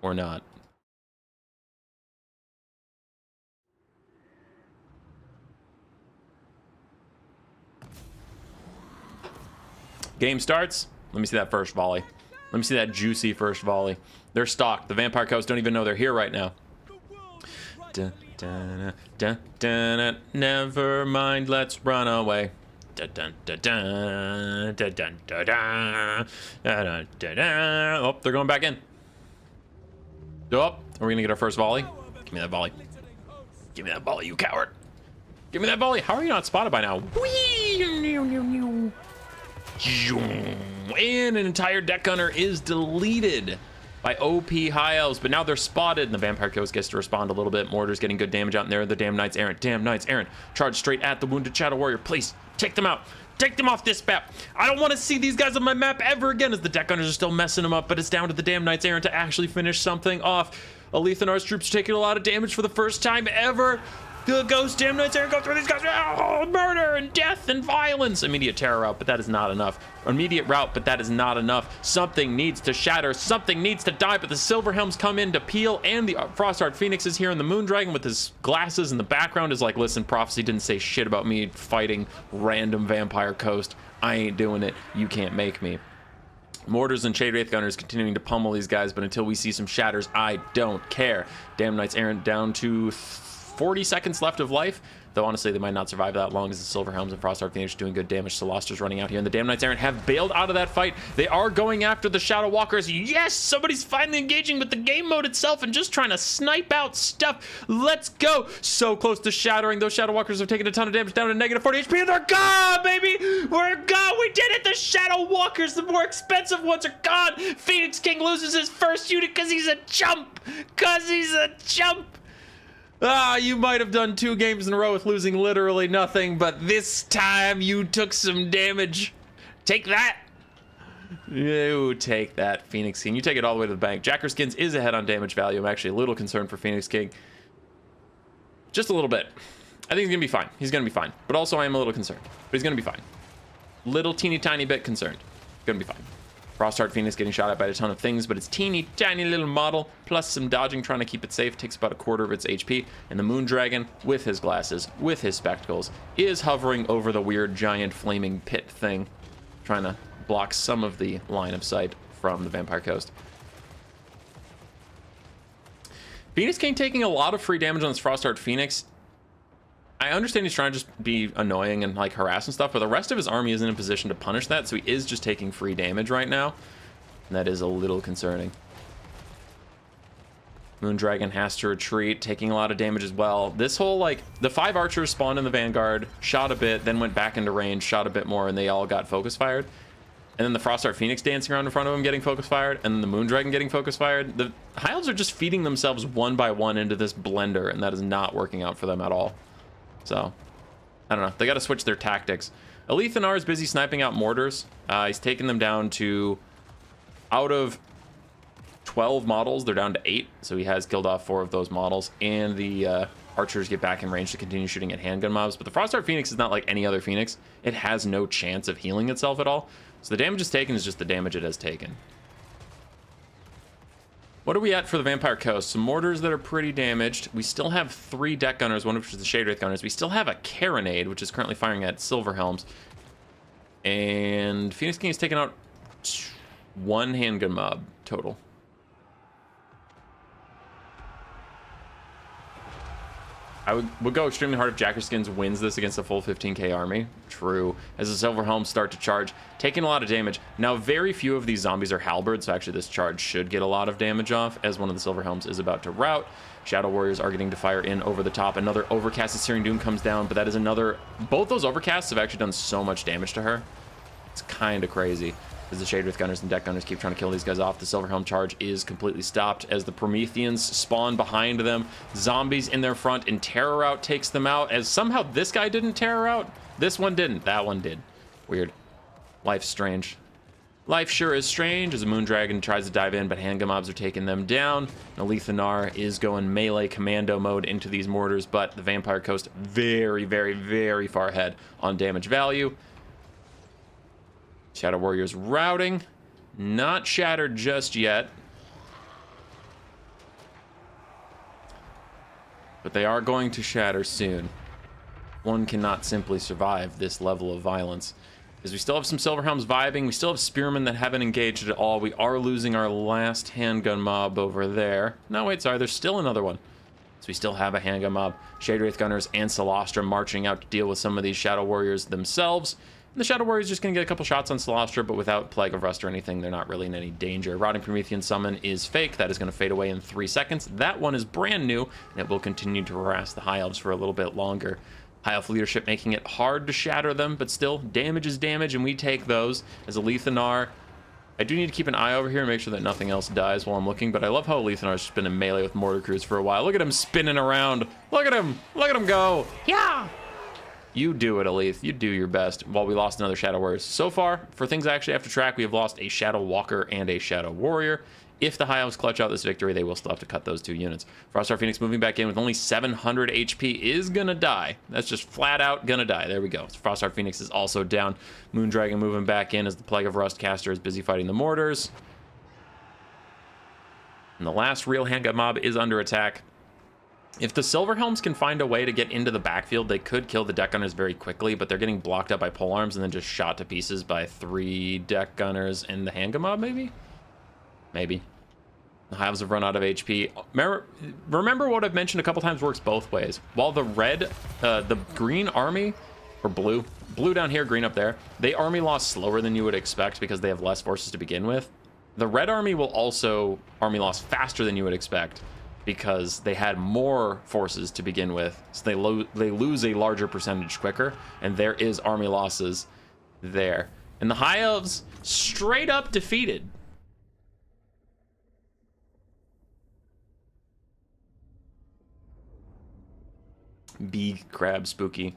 or not? Game starts. Let me see that first volley. Let me see that juicy first volley. They're stalked. The Vampire Coast don't even know they're here right now. Dun, dun, dun, dun, dun, never mind, let's run away. Dun, dun, dun, dun, dun, dun, dun, dun, dun, dun, dun. Oh, they're going back in. Oh, are we gonna get our first volley? Give me that volley. Give me that volley, you coward. Give me that volley. How are you not spotted by now? And an entire deck gunner is deleted by OP High Elves, but now they're spotted, and the Vampire Coast gets to respond a little bit. Mortar's getting good damage out in there. The damn Knights Errant. Damn Knights Errant. Charge straight at the wounded Shadow Warrior. Please, take them out. Take them off this map. I don't want to see these guys on my map ever again, as the deck gunners are still messing them up, but it's down to the damn Knights Errant to actually finish something off. Alethanar's troops are taking a lot of damage for the first time ever. The Ghost Damn Knights Errant go through these guys. Oh, murder and death and violence. Immediate terror route, but that is not enough. Immediate route, but that is not enough. Something needs to shatter. Something needs to die, but the Silverhelms come in to peel, and the Frostheart Phoenix is here, and the Moondragon with his glasses in the background is like, listen, Prophecy didn't say shit about me fighting random Vampire Coast. I ain't doing it. You can't make me. Mortars and Shade Wraith Gunners continuing to pummel these guys, but until we see some shatters, I don't care. Damn Knights Errant down to 40 seconds left of life, though honestly they might not survive that long as the Silverhelms and Frostheart Phoenix are doing good damage. Soloster's running out here, and the Damn Knights Errant have bailed out of that fight. They are going after the Shadow Walkers. Yes, somebody's finally engaging with the game mode itself and just trying to snipe out stuff. Let's go. So close to shattering. Those Shadow Walkers have taken a ton of damage, down to negative 40 HP, and they're gone, baby. We're gone. We did it. The Shadow Walkers, the more expensive ones, are gone. Phoenix King loses his first unit because he's a chump. Ah, you might have done 2 games in a row with losing literally nothing, but this time you took some damage. Take that. You take that, Phoenix King. You take it all the way to the bank. Jackerskins is ahead on damage value. I'm actually a little concerned for Phoenix King. Just a little bit. I think he's going to be fine. He's going to be fine. But also I am a little concerned. But he's going to be fine. Little teeny tiny bit concerned. Going to be fine. Frostheart Phoenix getting shot at by a ton of things, but it's teeny tiny little model, plus some dodging, trying to keep it safe, takes about a quarter of its HP, and the Moondragon, with his glasses, with his spectacles, is hovering over the weird giant flaming pit thing, trying to block some of the line of sight from the Vampire Coast. Phoenix King taking a lot of free damage on this Frostheart Phoenix. I understand he's trying to just be annoying and like harass and stuff, but the rest of his army isn't in a position to punish that, so he is just taking free damage right now, and that is a little concerning. Moondragon has to retreat, taking a lot of damage as well. This whole, like, the 5 archers spawned in the Vanguard, shot a bit, then went back into range, shot a bit more, and they all got focus fired. And then the Frostheart Phoenix dancing around in front of him getting focus fired, and then the Moondragon getting focus fired. The High Elves are just feeding themselves one by one into this blender, and that is not working out for them at all. So, I don't know. They got to switch their tactics. Alethanar is busy sniping out mortars. He's taken them down to, out of 12 models, they're down to 8. So he has killed off 4 of those models. And the archers get back in range to continue shooting at handgun mobs. But the Frostheart Phoenix is not like any other Phoenix. It has no chance of healing itself at all. So the damage it's taken is just the damage it has taken. What are we at for the Vampire Coast? Some mortars that are pretty damaged. We still have 3 deck gunners, one of which is the Shade Wraith Gunners. We still have a Carronade, which is currently firing at Silverhelms. And Phoenix King has taken out 1 handgun mob total. I would go extremely hard if Jackerskins wins this against a full 15k army. True. As the Silverhelms start to charge, taking a lot of damage. Now, very few of these zombies are halberds, so actually this charge should get a lot of damage off, as one of the Silverhelms is about to rout. Shadow Warriors are getting to fire in over the top. Another Overcast of Searing Doom comes down, but that is another... Both those Overcasts have actually done so much damage to her. It's kind of crazy. As the Shade Wraith Gunners and Deck Gunners keep trying to kill these guys off, the Silverhelm charge is completely stopped as the Prometheans spawn behind them. Zombies in their front, and Terror Route takes them out, as somehow this guy didn't Terror Route. This one didn't. That one did. Weird. Life's strange. Life sure is strange as a Moondragon tries to dive in, but handgun mobs are taking them down. Alethanar is going melee commando mode into these mortars, but the Vampire Coast very, very, very far ahead on damage value. Shadow Warriors routing. Not shattered just yet. But they are going to shatter soon. One cannot simply survive this level of violence. Because we still have some Silverhelms vibing. We still have Spearmen that haven't engaged at all. We are losing our last handgun mob over there. No, wait, sorry. There's still another one. So we still have a handgun mob. Shade Wraith Gunners and Solostra marching out to deal with some of these Shadow Warriors themselves. And the Shadow Warriors just going to get a couple shots on Solostra, but without Plague of Rust or anything, they're not really in any danger. Rotting Promethean Summon is fake. That is going to fade away in 3 seconds. That one is brand new, and it will continue to harass the High Elves for a little bit longer. High Elf leadership making it hard to shatter them, but still, damage is damage, and we take those. As Alethanar, I do need to keep an eye over here and make sure that nothing else dies while I'm looking, but I love how Alethanar's just been in melee with Mortar Crews for a while. Look at him spinning around. Look at him. Look at him go. Yeah. You do it, Aleth. You do your best. While we lost another Shadow Warrior. So far, for things I actually have to track, we have lost a Shadow Walker and a Shadow Warrior. if the High Elves clutch out this victory, they will still have to cut those 2 units. Froststar Phoenix moving back in with only 700 HP is gonna die. That's just flat out gonna die. There we go. Froststar Phoenix is also down. Moondragon moving back in as the Plague of Rust caster is busy fighting the mortars. And the last real handgun mob is under attack. If the Silverhelms can find a way to get into the backfield, they could kill the deck gunners very quickly, but they're getting blocked up by polearms and then just shot to pieces by 3 deck gunners and the handgun mob, maybe? Maybe. The Hives have run out of HP. Remember what I've mentioned a couple times works both ways. While the green army, or blue down here, green up there, they army loss slower than you would expect because they have less forces to begin with. The red army will also army loss faster than you would expect because they had more forces to begin with, so they lose a larger percentage quicker, and there is army losses there. And the High Elves straight up defeated. Bee crab spooky.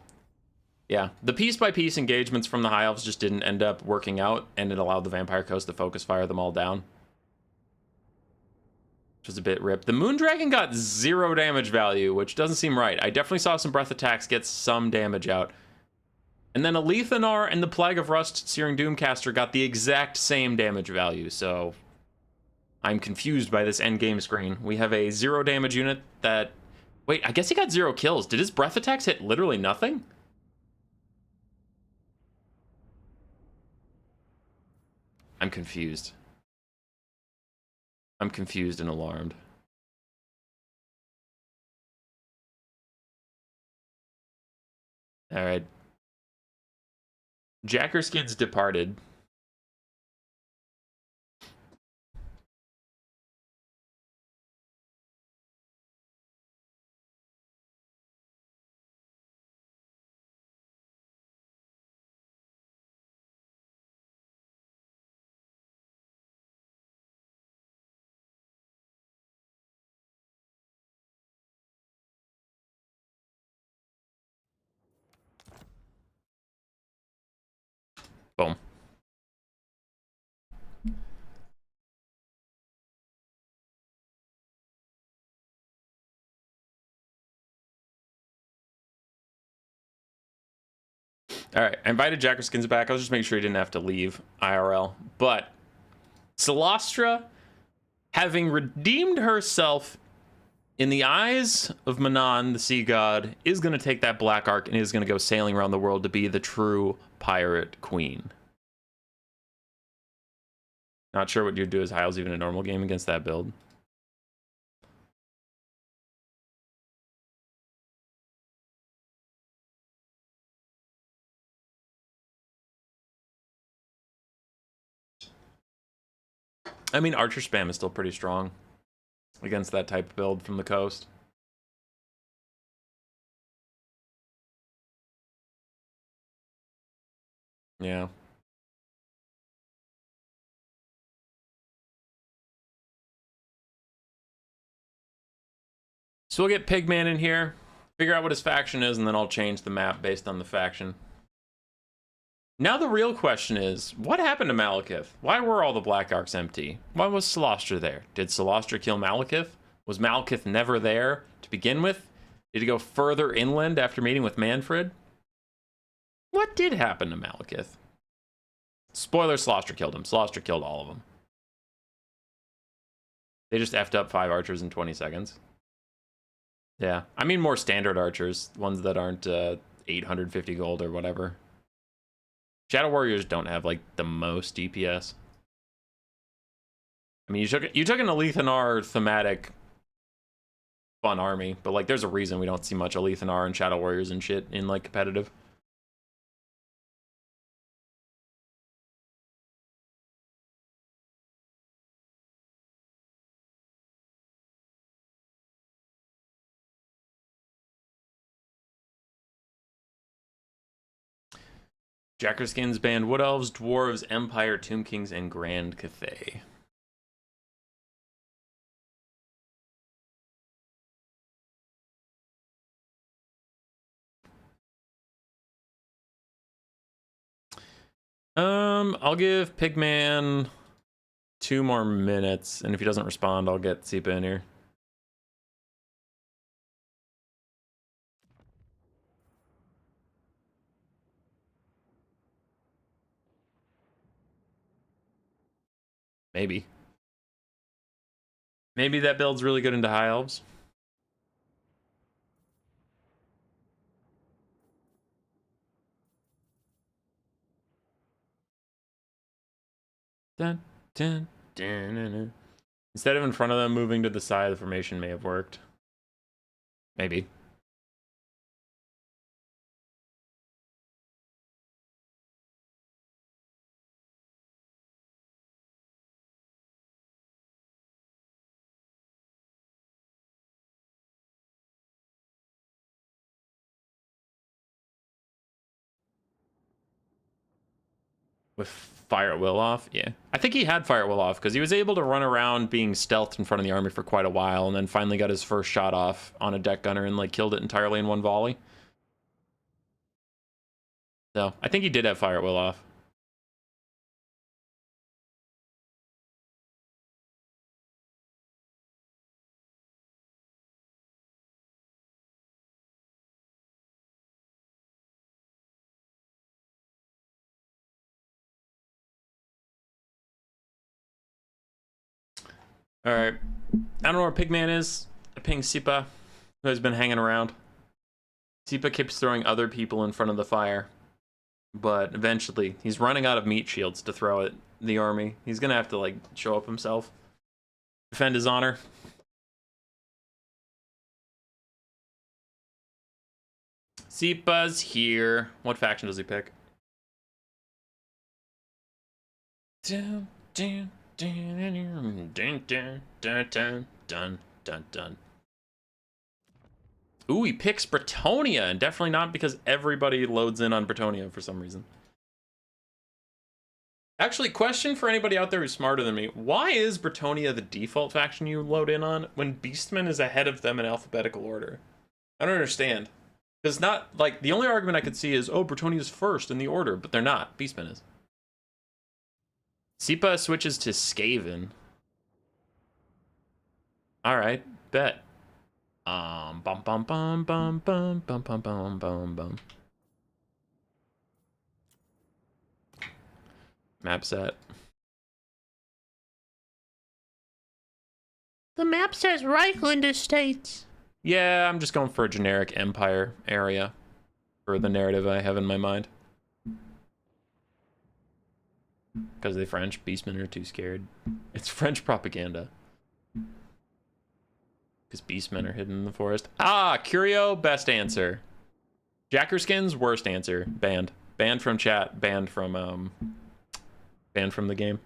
Yeah, the piece-by-piece engagements from the High Elves just didn't end up working out, and it allowed the Vampire Coast to focus fire them all down. Which was a bit ripped. The Moondragon got 0 damage value, which doesn't seem right. I definitely saw some breath attacks get some damage out. And then Alethanar and the Plague of Rust Searing Doomcaster got the exact same damage value, so I'm confused by this endgame screen. We have a 0 damage unit that... Wait, I guess he got 0 kills. Did his breath attacks hit literally nothing? I'm confused. I'm confused and alarmed. All right. Jackerskins departed. Boom. All right, I invited Jackerskins back. I was just making sure he didn't have to leave IRL. But Celestra, having redeemed herself in the eyes of Manon, the sea god, is going to take that Black Ark and is going to go sailing around the world to be the true pirate queen. Not sure what you'd do as High Elves even a normal game against that build. I mean, Archer spam is still pretty strong against that type of build from the coast. Yeah. So we'll get Pigman in here, figure out what his faction is, and then I'll change the map based on the faction. Now the real question is, what happened to Malekith? Why were all the Black Arks empty? Why was Celestra there? Did Celestra kill Malekith? Was Malekith never there to begin with? Did he go further inland after meeting with Manfred? What did happen to Malekith? Spoiler, Celestra killed him. Celestra killed all of them. They just effed up 5 archers in 20 seconds. Yeah, I mean more standard archers, ones that aren't 850 gold or whatever. Shadow Warriors don't have, like, the most DPS. I mean, you took an Alethanar thematic fun army, but, like, there's a reason we don't see much Alethanar and Shadow Warriors and shit in, like, competitive. Jackerskins banned Wood Elves, Dwarves, Empire, Tomb Kings, and Grand Cathay. I'll give Pigman 2 more minutes, and if he doesn't respond, I'll get Sipa in here. Maybe. Maybe that build's really good into High Elves. Dun, dun, dun, dun, dun. Instead of in front of them, moving to the side of the formation may have worked. Maybe. With Fire at Will off? Yeah. I think he had Fire at Will off because he was able to run around being stealthed in front of the army for quite a while and then finally got his first shot off on a deck gunner and like killed it entirely in one volley. So I think he did have Fire at Will off. Alright. I don't know where Pigman is. I ping Sipa, who has been hanging around. Sipa keeps throwing other people in front of the fire. But eventually, he's running out of meat shields to throw at the army. He's gonna have to, like, show up himself. Defend his honor. Sipa's here. What faction does he pick? Dun, dun, dun, dun, dun, dun, dun, dun, dun, dun. Ooh, he picks Bretonia, and definitely not because everybody loads in on Bretonia for some reason. Actually, question for anybody out there who's smarter than me. Why is Bretonia the default faction you load in on when Beastmen is ahead of them in alphabetical order? I don't understand. Because not, like, the only argument I could see is, oh, Bretonia's first in the order, but they're not. Beastmen is. Sipa switches to Skaven. Alright, bet. Bum bum bum bum bum bum bum bum bum bum. Map set. The map says Reichland Estates. Yeah, I'm just going for a generic Empire area for the narrative I have in my mind. Because the French beastmen are too scared. It's French propaganda. Because beastmen are hidden in the forest. Ah, Curio, best answer. Jackerskins, worst answer. Banned. Banned from chat. Banned from the game.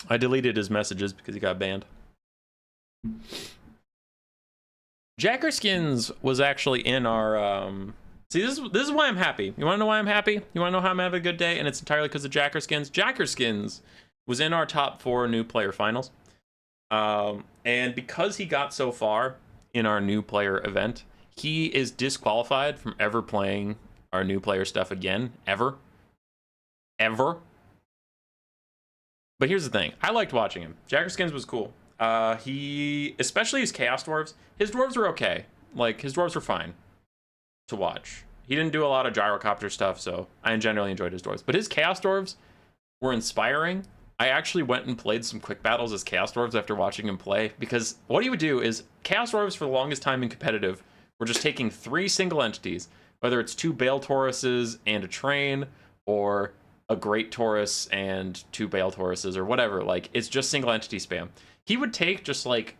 I deleted his messages because he got banned. Jackerskins was actually in our see, this is why I'm happy. You want to know why I'm happy? You want to know how I'm having a good day? And it's entirely because of Jackerskins. Jackerskins was in our top 4 new player finals. And because he got so far in our new player event, he is disqualified from ever playing our new player stuff again. Ever. But here's the thing. I liked watching him. Jackerskins was cool. He, especially his Chaos Dwarves, his Dwarves were okay. Like, his Dwarves were fine to watch. He didn't do a lot of gyrocopter stuff, so I generally enjoyed his Dwarves. But his Chaos Dwarves were inspiring. I actually went and played some quick battles as Chaos Dwarves after watching him play, because what he would do is, Chaos Dwarves for the longest time in competitive were just taking 3 single entities, whether it's 2 Bale Tauruses and a train, or a Great Taurus and 2 Bale Tauruses, or whatever. Like, it's just single entity spam. He would take just, like,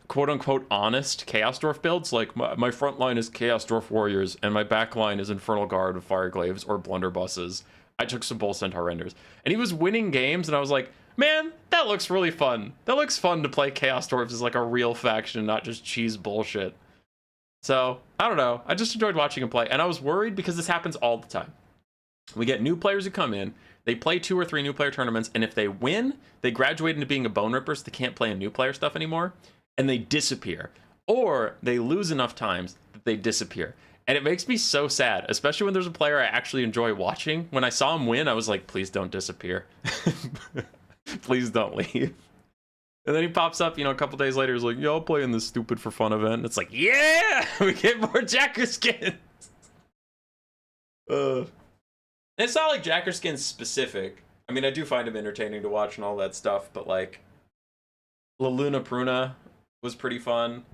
quote-unquote honest Chaos Dwarf builds, like, my front line is Chaos Dwarf Warriors, and my back line is Infernal Guard of Fireglaves or Blunderbusses. I took some Bull Centaur Renders. And he was winning games, and I was like, man, that looks really fun. That looks fun to play Chaos Dwarfs as, like, a real faction, not just cheese bullshit. So, I don't know. I just enjoyed watching him play, and I was worried because this happens all the time. We get new players who come in, they play 2 or 3 new player tournaments, and if they win, they graduate into being a Bone Ripper, so they can't play in new player stuff anymore, and they disappear. Or they lose enough times that they disappear. And it makes me so sad, especially when there's a player I actually enjoy watching. When I saw him win, I was like, please don't disappear. Please don't leave. And then he pops up, you know, a couple days later, he's like, yo, I'll play in this stupid for fun event. And it's like, yeah, we get more Jacker skins. It's not like Jacker skins specific. I mean, I do find him entertaining to watch and all that stuff, but like, La Luna Pruna was pretty fun.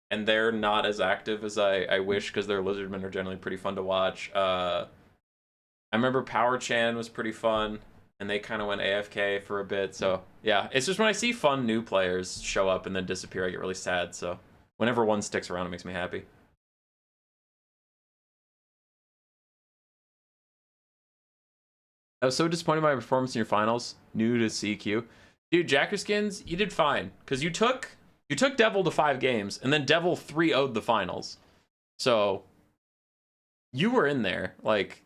And they're not as active as I wish, because their Lizardmen are generally pretty fun to watch. I remember Power Chan was pretty fun, and they kind of went AFK for a bit. So yeah, it's just when I see fun new players show up and then disappear, I get really sad. So whenever one sticks around, it makes me happy. I was so disappointed by my performance in your finals. New to CQ. Dude, Jackerskins, you did fine, because you took Devil to 5 games, and then Devil 3-0'd the finals. So you were in there. Like,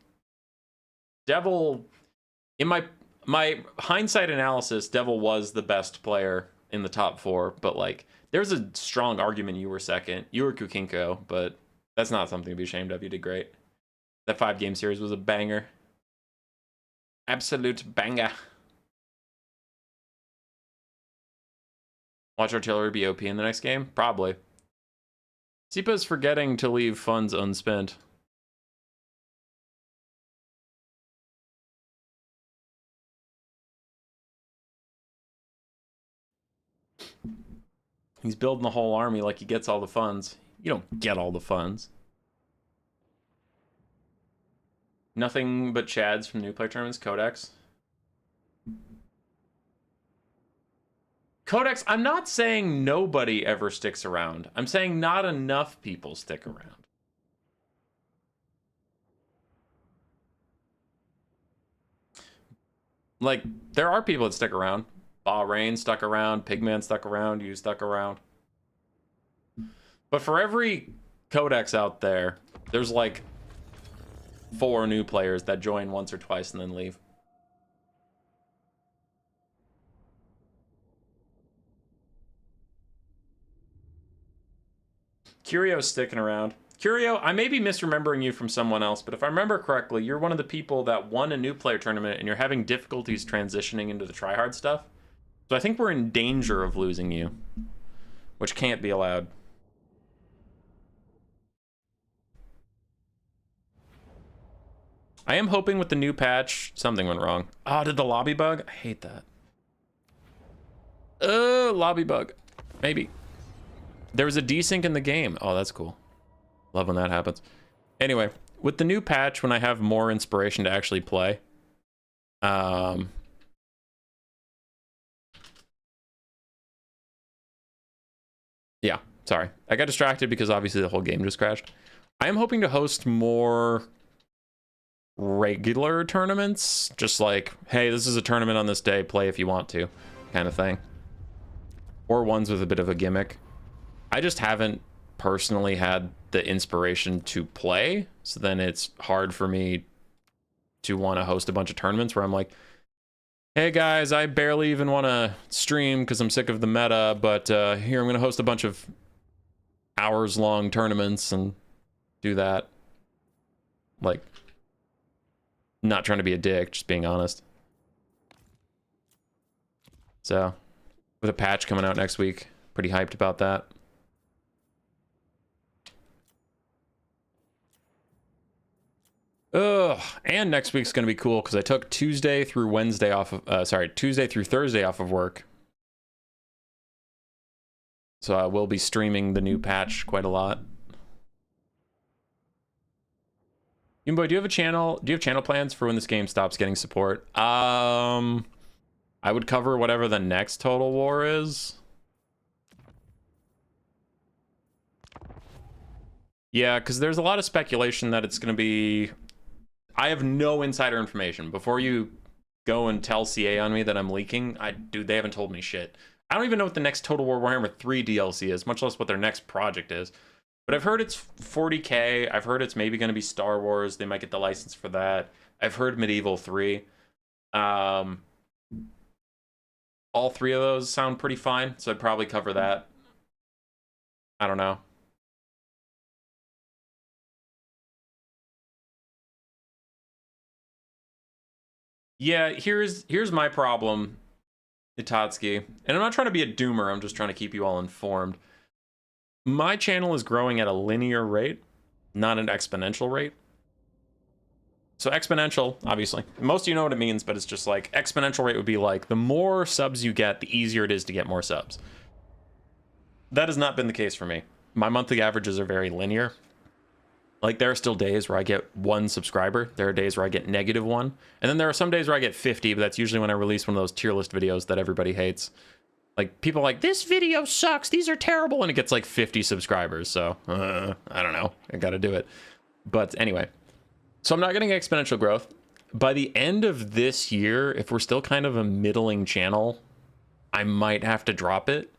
Devil, in my hindsight analysis, Devil was the best player in the top 4, but like, there's a strong argument you were second. You were Kukinko, but that's not something to be ashamed of. You did great. That 5-game series was a banger. Absolute banger. Watch Artillery be OP in the next game? Probably. Sipa's forgetting to leave funds unspent. He's building the whole army like he gets all the funds. You don't get all the funds. Nothing but Chads from new player tournaments. Codex. Codex, I'm not saying nobody ever sticks around. I'm saying not enough people stick around. Like, there are people that stick around. Bahrain stuck around, Pigman stuck around, you stuck around. But for every Codex out there, there's like 4 new players that join once or twice and then leave. Curio's sticking around. Curio, I may be misremembering you from someone else, but if I remember correctly, you're one of the people that won a new player tournament and you're having difficulties transitioning into the tryhard stuff. So I think we're in danger of losing you, which can't be allowed. I am hoping with the new patch, something went wrong. Oh, did the lobby bug? I hate that. Lobby bug. Maybe. There was a desync in the game. Oh, that's cool. Love when that happens. Anyway, with the new patch, when I have more inspiration to actually play, yeah, sorry. I got distracted because obviously the whole game just crashed. I am hoping to host more regular tournaments. Just like, hey, this is a tournament on this day, play if you want to, kind of thing. Or ones with a bit of a gimmick. I just haven't personally had the inspiration to play, so then it's hard for me to want to host a bunch of tournaments where I'm like, hey guys, I barely even want to stream because I'm sick of the meta, but here I'm going to host a bunch of hours-long tournaments and do that. Like, not trying to be a dick, just being honest. So, with a patch coming out next week, pretty hyped about that. Ugh, and next week's gonna be cool because I took Tuesday through Wednesday off of, Tuesday through Thursday off of work. So I will be streaming the new patch quite a lot. Boy, do you have a channel? Do you have channel plans for when this game stops getting support? I would cover whatever the next Total War is. Yeah, because there's a lot of speculation that it's gonna be. I have no insider information. Before you go and tell CA on me that I'm leaking, dude, they haven't told me shit. I don't even know what the next Total War Warhammer 3 DLC is, much less what their next project is. But I've heard it's 40K. I've heard it's maybe going to be Star Wars. They might get the license for that. I've heard Medieval 3. All 3 of those sound pretty fine, so I'd probably cover that. I don't know. Yeah, here's my problem, Itatsuki. And I'm not trying to be a doomer, I'm just trying to keep you all informed. My channel is growing at a linear rate, not an exponential rate. So exponential, obviously, most of you know what it means, but it's just like exponential rate would be like the more subs you get, the easier it is to get more subs. That has not been the case for me. My monthly averages are very linear. Like, there are still days where I get 1 subscriber. There are days where I get -1. And then there are some days where I get 50, but that's usually when I release one of those tier list videos that everybody hates. Like, people are like, this video sucks, these are terrible, and it gets like 50 subscribers. So, I don't know, I gotta do it. But anyway, so I'm not getting exponential growth. By the end of this year, if we're still kind of a middling channel, I might have to drop it.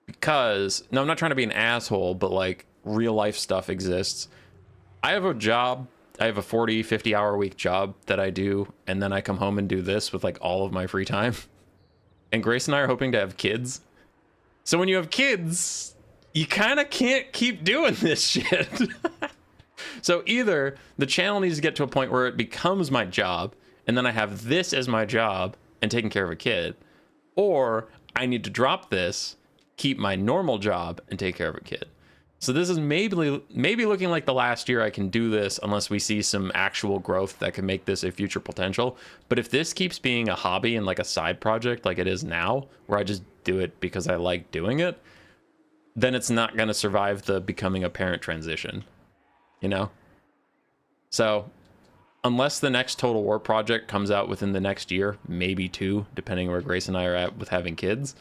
Because, no, I'm not trying to be an asshole, but like, real life stuff exists. I have a job, I have a 40, 50 hour a week job that I do, and then I come home and do this with like all of my free time. And Grace and I are hoping to have kids. So when you have kids, you kind of can't keep doing this shit. So either the channel needs to get to a point where it becomes my job, and then I have this as my job and taking care of a kid, or I need to drop this, keep my normal job, and take care of a kid. So this is maybe looking like the last year I can do this, unless we see some actual growth that can make this a future potential. But if this keeps being a hobby and like a side project like it is now, where I just do it because I like doing it, then it's not going to survive the becoming a parent transition, you know? So unless the next Total War project comes out within the next year, maybe 2, depending where Grace and I are at with having kids,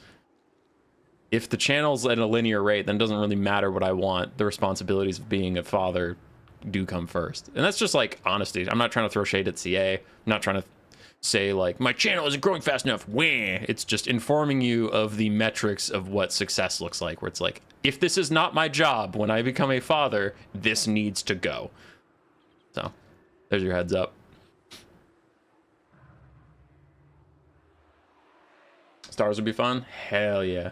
if the channel's at a linear rate, then it doesn't really matter what I want. The responsibilities of being a father do come first. And that's just like honesty. I'm not trying to throw shade at CA. I'm not trying to say like, my channel isn't growing fast enough. Wah. It's just informing you of the metrics of what success looks like, where it's like, if this is not my job when I become a father, this needs to go. So there's your heads up. Stars would be fun? Hell yeah.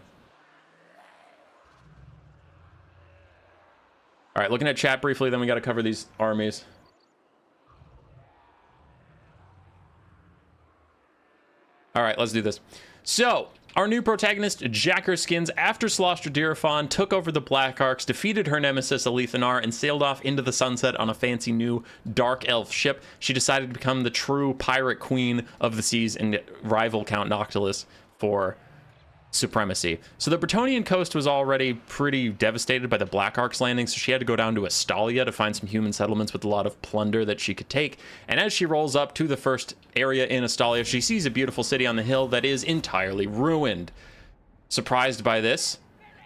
All right, looking at chat briefly, then we got to cover these armies. All right, let's do this. So, our new protagonist, Greenskins, after Slaughter took over the Black Arcs, defeated her nemesis, Alethanar, and sailed off into the sunset on a fancy new Dark Elf ship. She decided to become the true pirate queen of the seas and rival Count Noctilus for supremacy. So the Bretonnian coast was already pretty devastated by the Black Arc's landing, so she had to go down to Astalia to find some human settlements with a lot of plunder that she could take. And as she rolls up to the first area in Astalia, she sees a beautiful city on the hill that is entirely ruined. Surprised by this,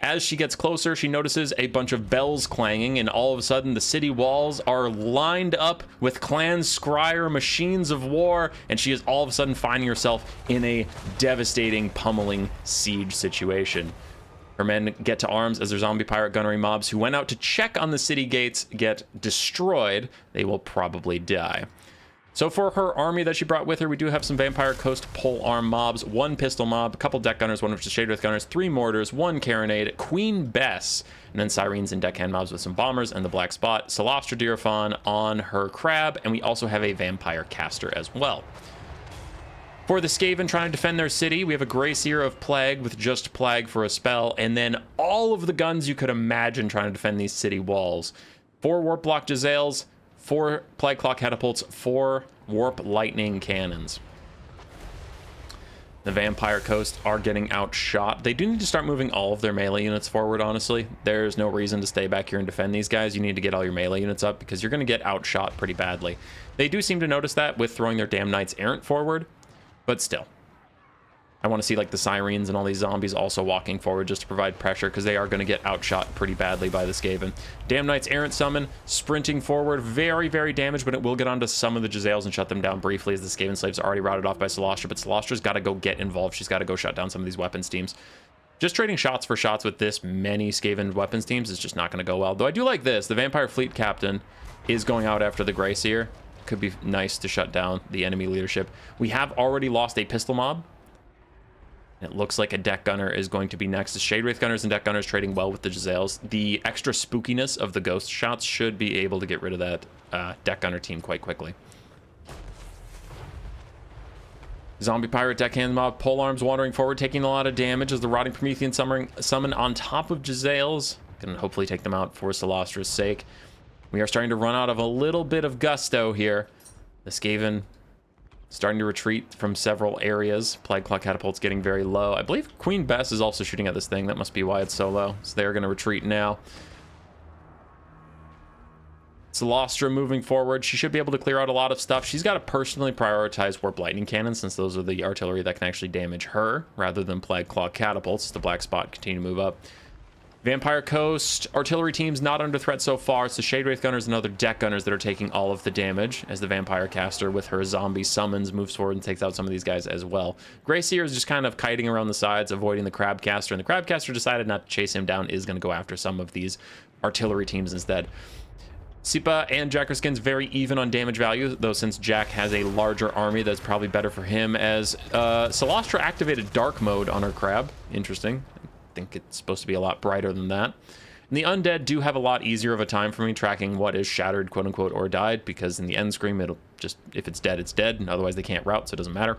as she gets closer, she notices a bunch of bells clanging, and all of a sudden the city walls are lined up with clan scryer machines of war, and she is all of a sudden finding herself in a devastating, pummeling siege situation. Her men get to arms as their zombie pirate gunnery mobs who went out to check on the city gates get destroyed. They will probably die. So for her army that she brought with her, we do have some Vampire Coast pole arm mobs, 1 pistol mob, a couple deck gunners, 1 of the Shadewraith gunners, 3 mortars, 1 carronade, Queen Bess, and then Sirens and deckhand mobs with some bombers and the Black Spot, Solostra on her crab, and we also have a Vampire Caster as well. For the Skaven trying to defend their city, we have a Grey Seer of Plague with just Plague for a spell, and then all of the guns you could imagine trying to defend these city walls. 4 Warp Block Jezzails, 4 Plague Claw Catapults, 4 Warp Lightning Cannons. The Vampire Coast are getting outshot. They do need to start moving all of their melee units forward, honestly. There's no reason to stay back here and defend these guys. You need to get all your melee units up because you're going to get outshot pretty badly. They do seem to notice that with throwing their damn Knights Errant forward, but still. I want to see like the Sirens and all these zombies also walking forward just to provide pressure because they are going to get outshot pretty badly by the Skaven. Damn Knights Errant summon, sprinting forward, very, very damaged, but it will get onto some of the Jezzails and shut them down briefly as the Skaven slaves are already routed off by Solostra, but Solostra's got to go get involved. She's got to go shut down some of these weapons teams. Just trading shots for shots with this many Skaven weapons teams is just not going to go well. Though I do like this. The Vampire Fleet Captain is going out after the Grey Seer. Could be nice to shut down the enemy leadership. We have already lost a pistol mob. It looks like a deck gunner is going to be next. The Shadewraith gunners and deck gunners trading well with the Jezzails. The extra spookiness of the ghost shots should be able to get rid of that deck gunner team quite quickly. Zombie pirate deckhand mob polearms wandering forward, taking a lot of damage as the rotting Promethean summon on top of Jezzail's. Can hopefully take them out for Solastra's sake. We are starting to run out of a little bit of gusto here. The Skaven starting to retreat from several areas. Plague Claw catapults getting very low. I believe Queen Bess is also shooting at this thing. That must be why it's so low. So they're going to retreat now. Solastra moving forward. She should be able to clear out a lot of stuff. She's got to personally prioritize Warp Lightning Cannons, since those are the artillery that can actually damage her, rather than Plague Claw catapults. The black spot continue to move up. Vampire Coast artillery teams not under threat so far. It's the Shade Wraith Gunners and other deck gunners that are taking all of the damage, as the Vampire Caster with her zombie summons moves forward and takes out some of these guys as well. Grey Seer is just kind of kiting around the sides, avoiding the Crab Caster, and the Crab Caster decided not to chase him down, is going to go after some of these artillery teams instead. Sipa and Jackerskins very even on damage value, though since Jack has a larger army, that's probably better for him, as Solastra activated Dark Mode on her Crab. Interesting. I think it's supposed to be a lot brighter than that. And the Undead do have a lot easier of a time for me tracking what is shattered, quote-unquote, or died, because in the end screen, it'll just, if it's dead, it's dead, and otherwise they can't route, so it doesn't matter.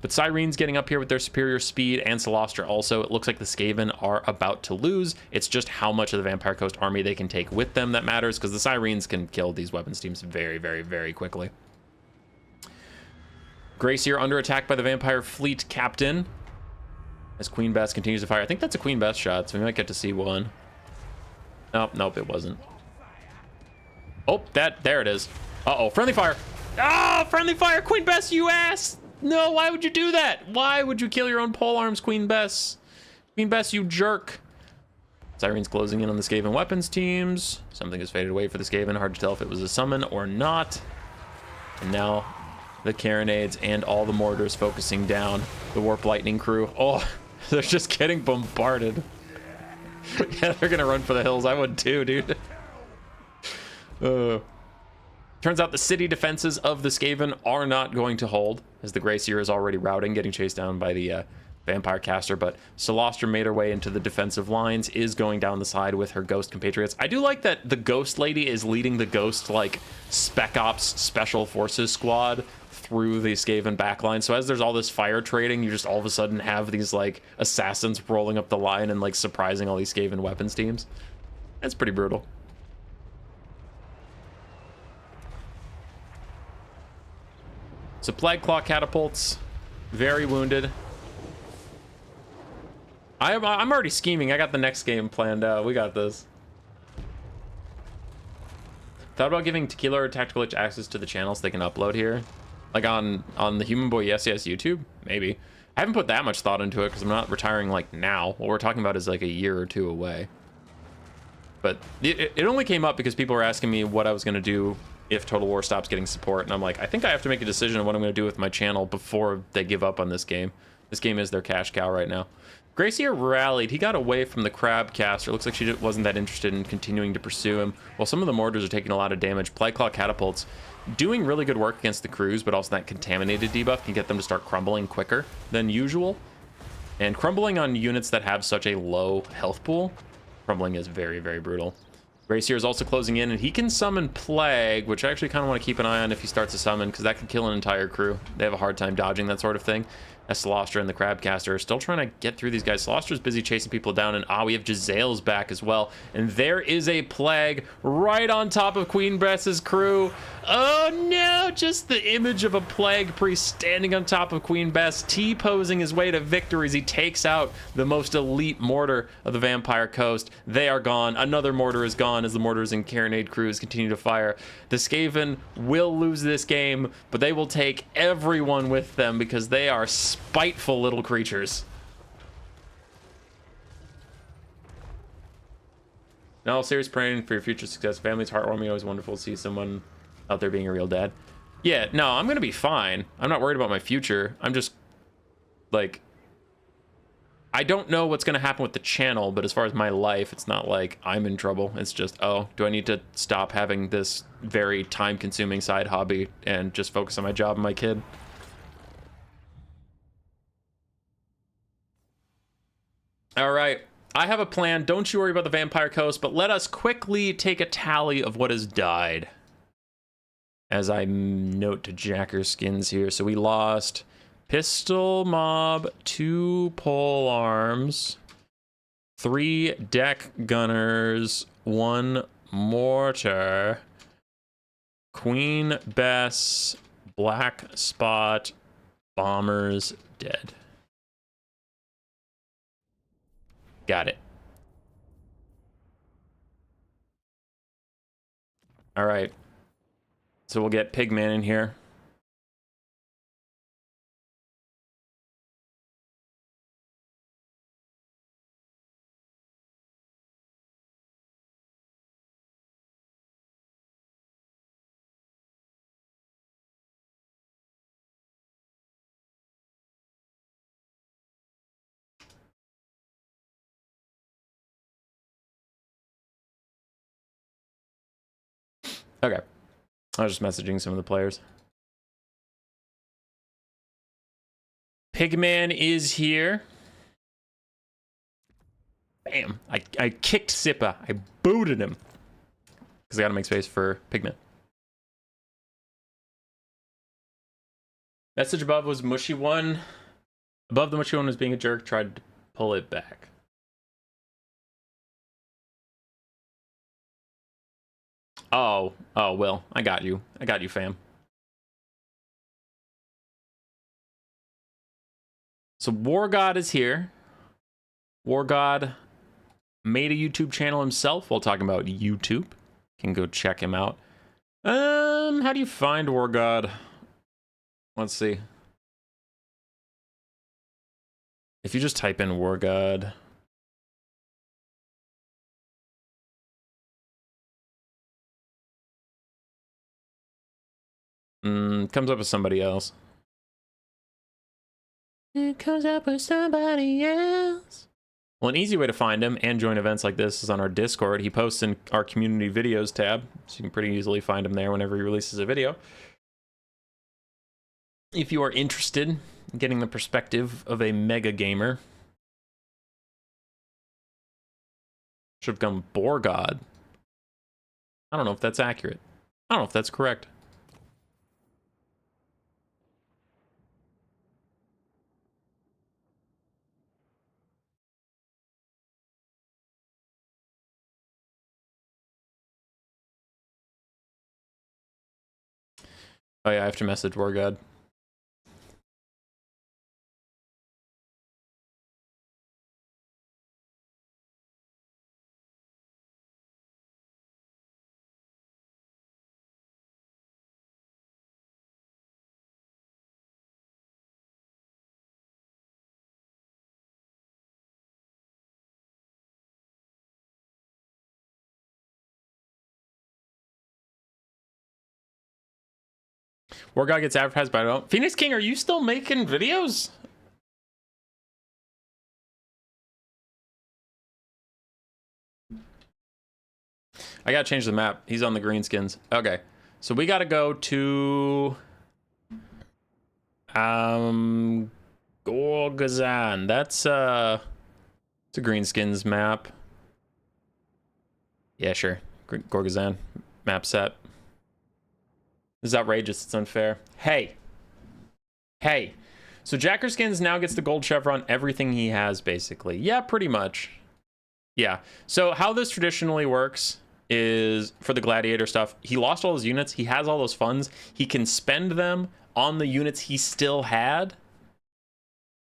But Syrene's getting up here with their superior speed, and Solastra also. It looks like the Skaven are about to lose. It's just how much of the Vampire Coast army they can take with them that matters, because the Syrenes can kill these weapons teams very, very, very quickly. Grey Seer under attack by the Vampire Fleet Captain, as Queen Bess continues to fire. I think that's a Queen Bess shot, so we might get to see one. Nope, it wasn't. Oh, there it is. Uh-oh, friendly fire. Oh, friendly fire, Queen Bess, you ass! No, why would you do that? Why would you kill your own polearms, Queen Bess? Queen Bess, you jerk. Syrene's closing in on the Skaven weapons teams. Something has faded away for the Skaven. Hard to tell if it was a summon or not. And now the Carronades and all the mortars focusing down the Warp Lightning crew. Oh, they're just getting bombarded. Yeah, they're gonna run for the hills. I would too, dude. Turns out the city defenses of the Skaven are not going to hold, as the Grey Seer is already routing, getting chased down by the Vampire Caster, but Solastra made her way into the defensive lines, is going down the side with her Ghost compatriots. I do like that the Ghost Lady is leading the Ghost, like, Spec Ops Special Forces squad through the Skaven backline. So as there's all this fire trading, you just all of a sudden have these, like, assassins rolling up the line and, like, surprising all these Skaven weapons teams. That's pretty brutal. So Plague Claw catapults, very wounded. I'm already scheming. I got the next game planned out. We got this. Thought about giving Tequila or Tactical Itch access to the channel so they can upload here. Like on the Human Boy Yes Yes YouTube? Maybe. I haven't put that much thought into it because I'm not retiring like now. What we're talking about is like a year or two away. But it only came up because people were asking me what I was going to do if Total War stops getting support, and I'm like, I think I have to make a decision on what I'm going to do with my channel before they give up on this game. This game is their cash cow right now. Grey Seer rallied. He got away from the Crab Caster. Looks like she wasn't that interested in continuing to pursue him. While some of the mortars are taking a lot of damage, Plague Claw catapults doing really good work against the crews, but also that contaminated debuff can get them to start crumbling quicker than usual. And crumbling on units that have such a low health pool, crumbling is very, very brutal. Grey Seer is also closing in, and he can summon Plague, which I actually kind of want to keep an eye on if he starts to summon, because that could kill an entire crew. They have a hard time dodging that sort of thing. As Solastra and the Crabcaster are still trying to get through these guys. Solastra's busy chasing people down, and we have Jezzail's back as well. And there is a Plague right on top of Queen Bess's crew. Oh no, just the image of a Plague priest standing on top of Queen Bess, T-posing his way to victory as he takes out the most elite mortar of the Vampire Coast. They are gone. Another mortar is gone as the mortars and Carronade crews continue to fire. The Skaven will lose this game, but they will take everyone with them because they are spiteful little creatures. No, serious praying for your future success. Family's heartwarming. Always wonderful to see someone out there being a real dad. Yeah, no, I'm gonna be fine. I'm not worried about my future. I'm just like, I don't know what's gonna happen with the channel, but as far as my life, it's not like I'm in trouble. It's just, oh, do I need to stop having this very time-consuming side hobby and just focus on my job and my kid? All right, I have a plan. Don't you worry about the Vampire Coast, but let us quickly take a tally of what has died. As I note to Jackerskins here, so we lost Pistol mob, 2 pole arms, 3 deck gunners, 1 mortar, Queen Bess, black spot, bombers dead. Got it. All right. So we'll get Pigman in here. Okay. I was just messaging some of the players. Pigman is here. Bam. I kicked Sippa. I booted him. Because I gotta make space for Pigman. Message above was mushy one. Above the mushy one was being a jerk. Tried to pull it back. Oh, Will. I got you. I got you, fam. So War God is here. War God made a YouTube channel himself while talking about YouTube. Can go check him out. How do you find War God? Let's see. If you just type in War God. Comes up with somebody else. It comes up with somebody else. Well, an easy way to find him and join events like this is on our Discord. He posts in our community videos tab, so you can pretty easily find him there whenever he releases a video. If you are interested in getting the perspective of a mega gamer. Should have gone Boar God. I don't know if that's accurate. I don't know if that's correct. Oh yeah, I have to message War God. War God gets advertised by don't. Phoenix King, are you still making videos? I gotta change the map. He's on the Greenskins. Okay. So we gotta go to Gorgazan. That's it's a Greenskins map. Yeah, sure. Gorgazan map set. This is outrageous. It's unfair. Hey. So Jackerskins now gets the gold chevron everything he has, basically. Yeah, pretty much. Yeah. So how this traditionally works is for the Gladiator stuff, he lost all his units. He has all those funds. He can spend them on the units he still had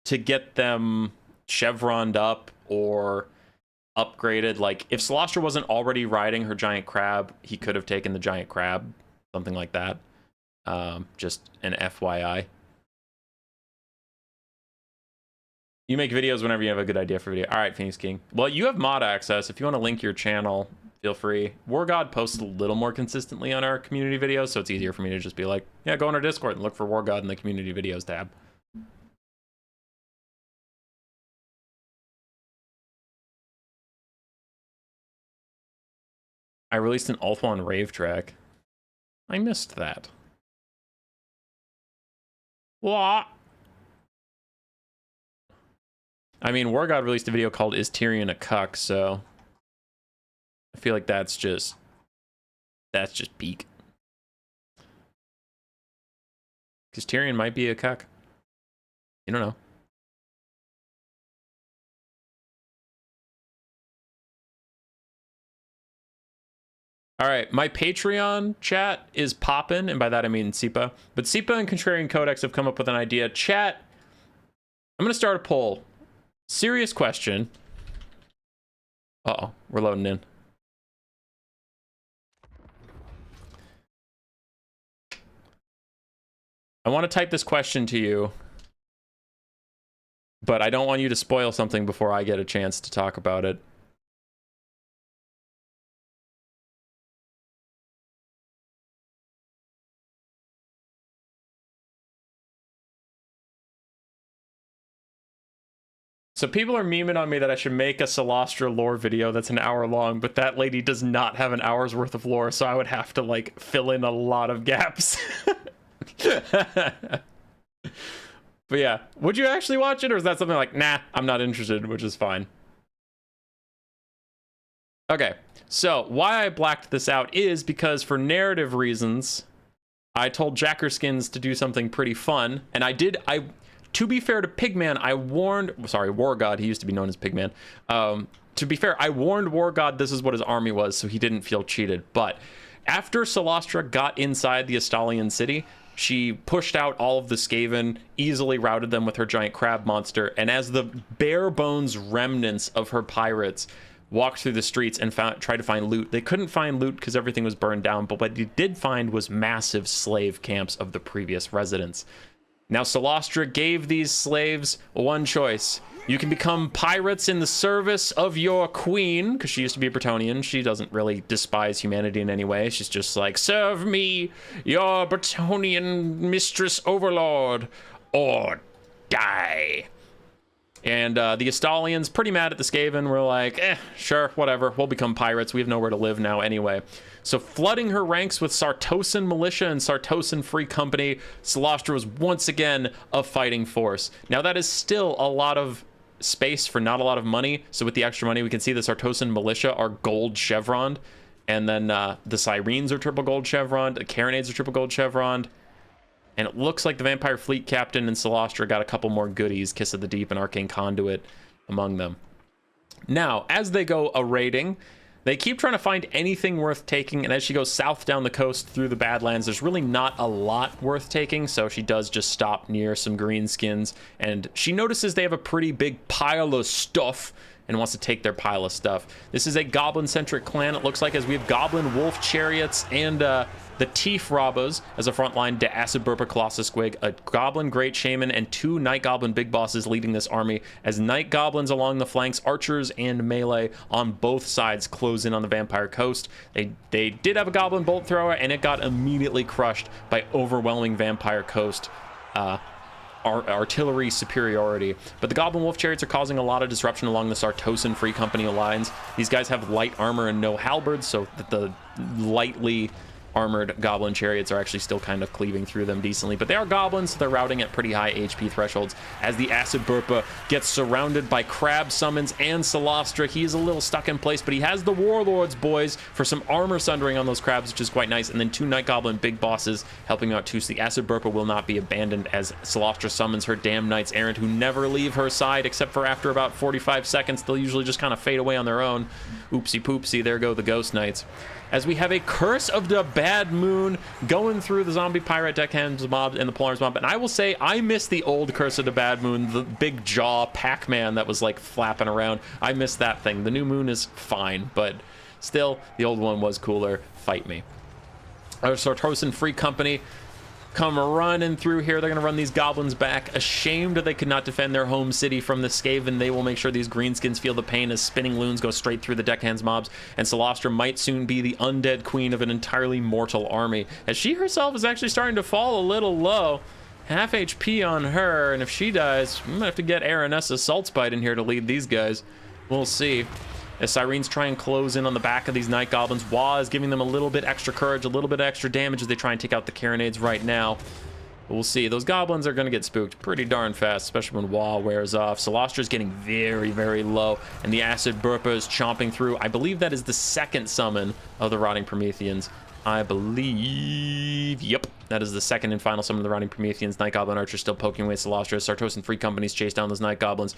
to get them chevroned up or upgraded. Like, if Celestra wasn't already riding her giant crab, he could have taken the giant crab. Something like that. Just an FYI. You make videos whenever you have a good idea for video. All right, Phoenix King. Well, you have mod access. If you want to link your channel, feel free. War God posts a little more consistently on our community videos, so it's easier for me to just be like, yeah, go on our Discord and look for War God in the community videos tab. I released an Ulthuan rave track. I missed that. What? I mean, War God released a video called Is Tyrion a Cuck, so I feel like that's just peak. Because Tyrion might be a cuck. You don't know. All right, my Patreon chat is popping, and by that I mean Sipa. But Sipa and Contrarian Codex have come up with an idea. Chat, I'm gonna start a poll. Serious question. Uh-oh, we're loading in. I want to type this question to you, but I don't want you to spoil something before I get a chance to talk about it. So people are memeing on me that I should make a Solastra lore video that's an hour long, but that lady does not have an hour's worth of lore, so I would have to like fill in a lot of gaps. But yeah, would you actually watch it, or is that something like, nah, I'm not interested, which is fine. Okay, so why I blacked this out is because for narrative reasons, I told Jackerskins to do something pretty fun, and to be fair to Pigman, War God, he used to be known as Pigman. To be fair, I warned War God this is what his army was, so he didn't feel cheated. But after Solastra got inside the Estalian city, she pushed out all of the Skaven, easily routed them with her giant crab monster, and as the bare bones remnants of her pirates walked through the streets and tried to find loot, they couldn't find loot because everything was burned down, but what they did find was massive slave camps of the previous residents. Now, Solastra gave these slaves one choice. You can become pirates in the service of your queen, because she used to be a Bretonnian. She doesn't really despise humanity in any way. She's just like, serve me, your Bretonnian mistress overlord, or die. And the Estalians, pretty mad at the Skaven, were like, sure, whatever, we'll become pirates. We have nowhere to live now anyway. So flooding her ranks with Sartosan militia and Sartosan Free Company, Solastra was once again a fighting force. Now that is still a lot of space for not a lot of money. So with the extra money, we can see the Sartosan militia are gold chevroned. And then the Syrenes are triple gold chevroned. The Carronades are triple gold chevroned. And it looks like the Vampire Fleet Captain and Solastra got a couple more goodies, Kiss of the Deep and Arcane Conduit among them. Now, as they go a-raiding, they keep trying to find anything worth taking, and as she goes south down the coast through the Badlands, there's really not a lot worth taking, so she does just stop near some Greenskins, and she notices they have a pretty big pile of stuff and wants to take their pile of stuff. This is a goblin-centric clan, it looks like, as we have goblin wolf chariots and the Teef Rabbas as a frontline, De Acidburpa Colossus Squig, a Goblin Great Shaman, and 2 Night Goblin Big Bosses leading this army, as Night Goblins along the flanks, archers and melee on both sides close in on the Vampire Coast. They did have a Goblin Bolt Thrower, and it got immediately crushed by overwhelming Vampire Coast artillery superiority. But the Goblin Wolf Chariots are causing a lot of disruption along the Sartosan Free Company lines. These guys have light armor and no halberds, so that the lightly armored goblin chariots are actually still kind of cleaving through them decently, but they are goblins, so they're routing at pretty high HP thresholds. As the Acidburpa gets surrounded by crab summons and Solastra, he is a little stuck in place, but he has the Warlords boys for some armor sundering on those crabs, which is quite nice, and then 2 Night Goblin Big Bosses helping out too, so the Acidburpa will not be abandoned as Solastra summons her damn Knights Errant, who never leave her side except for after about 45 seconds. They'll usually just kind of fade away on their own. Oopsie poopsie, there go the Ghost Knights. As we have a Curse of the Bad Moon going through the Zombie Pirate Deckhands mob and the Polar's mob. And I will say, I miss the old Curse of the Bad Moon, the big jaw Pac-Man that was like flapping around. I miss that thing. The new moon is fine, but still, the old one was cooler. Fight me. Our Sartosan Free Company come running through here. They're going to run these goblins back. Ashamed that they could not defend their home city from the Skaven, they will make sure these Greenskins feel the pain as spinning loons go straight through the Deckhands mobs, and Solastra might soon be the undead queen of an entirely mortal army, as she herself is actually starting to fall a little low. Half HP on her, and if she dies, I'm gonna have to get Aranessa Saltspite in here to lead these guys. We'll see. As Syrenes try and close in on the back of these Night Goblins, Wah is giving them a little bit extra courage, a little bit extra damage as they try and take out the Carronades right now. But we'll see. Those goblins are going to get spooked pretty darn fast, especially when Wah wears off. Solastra is getting very, very low, and the Acidburpa is chomping through. I believe that is the second summon of the Rotting Prometheans. I believe, yep, that is the second and final summon of the Riding Prometheans. Night Goblin Archer still poking away at Celestia. Sartosan Free Companies chase down those Night Goblins.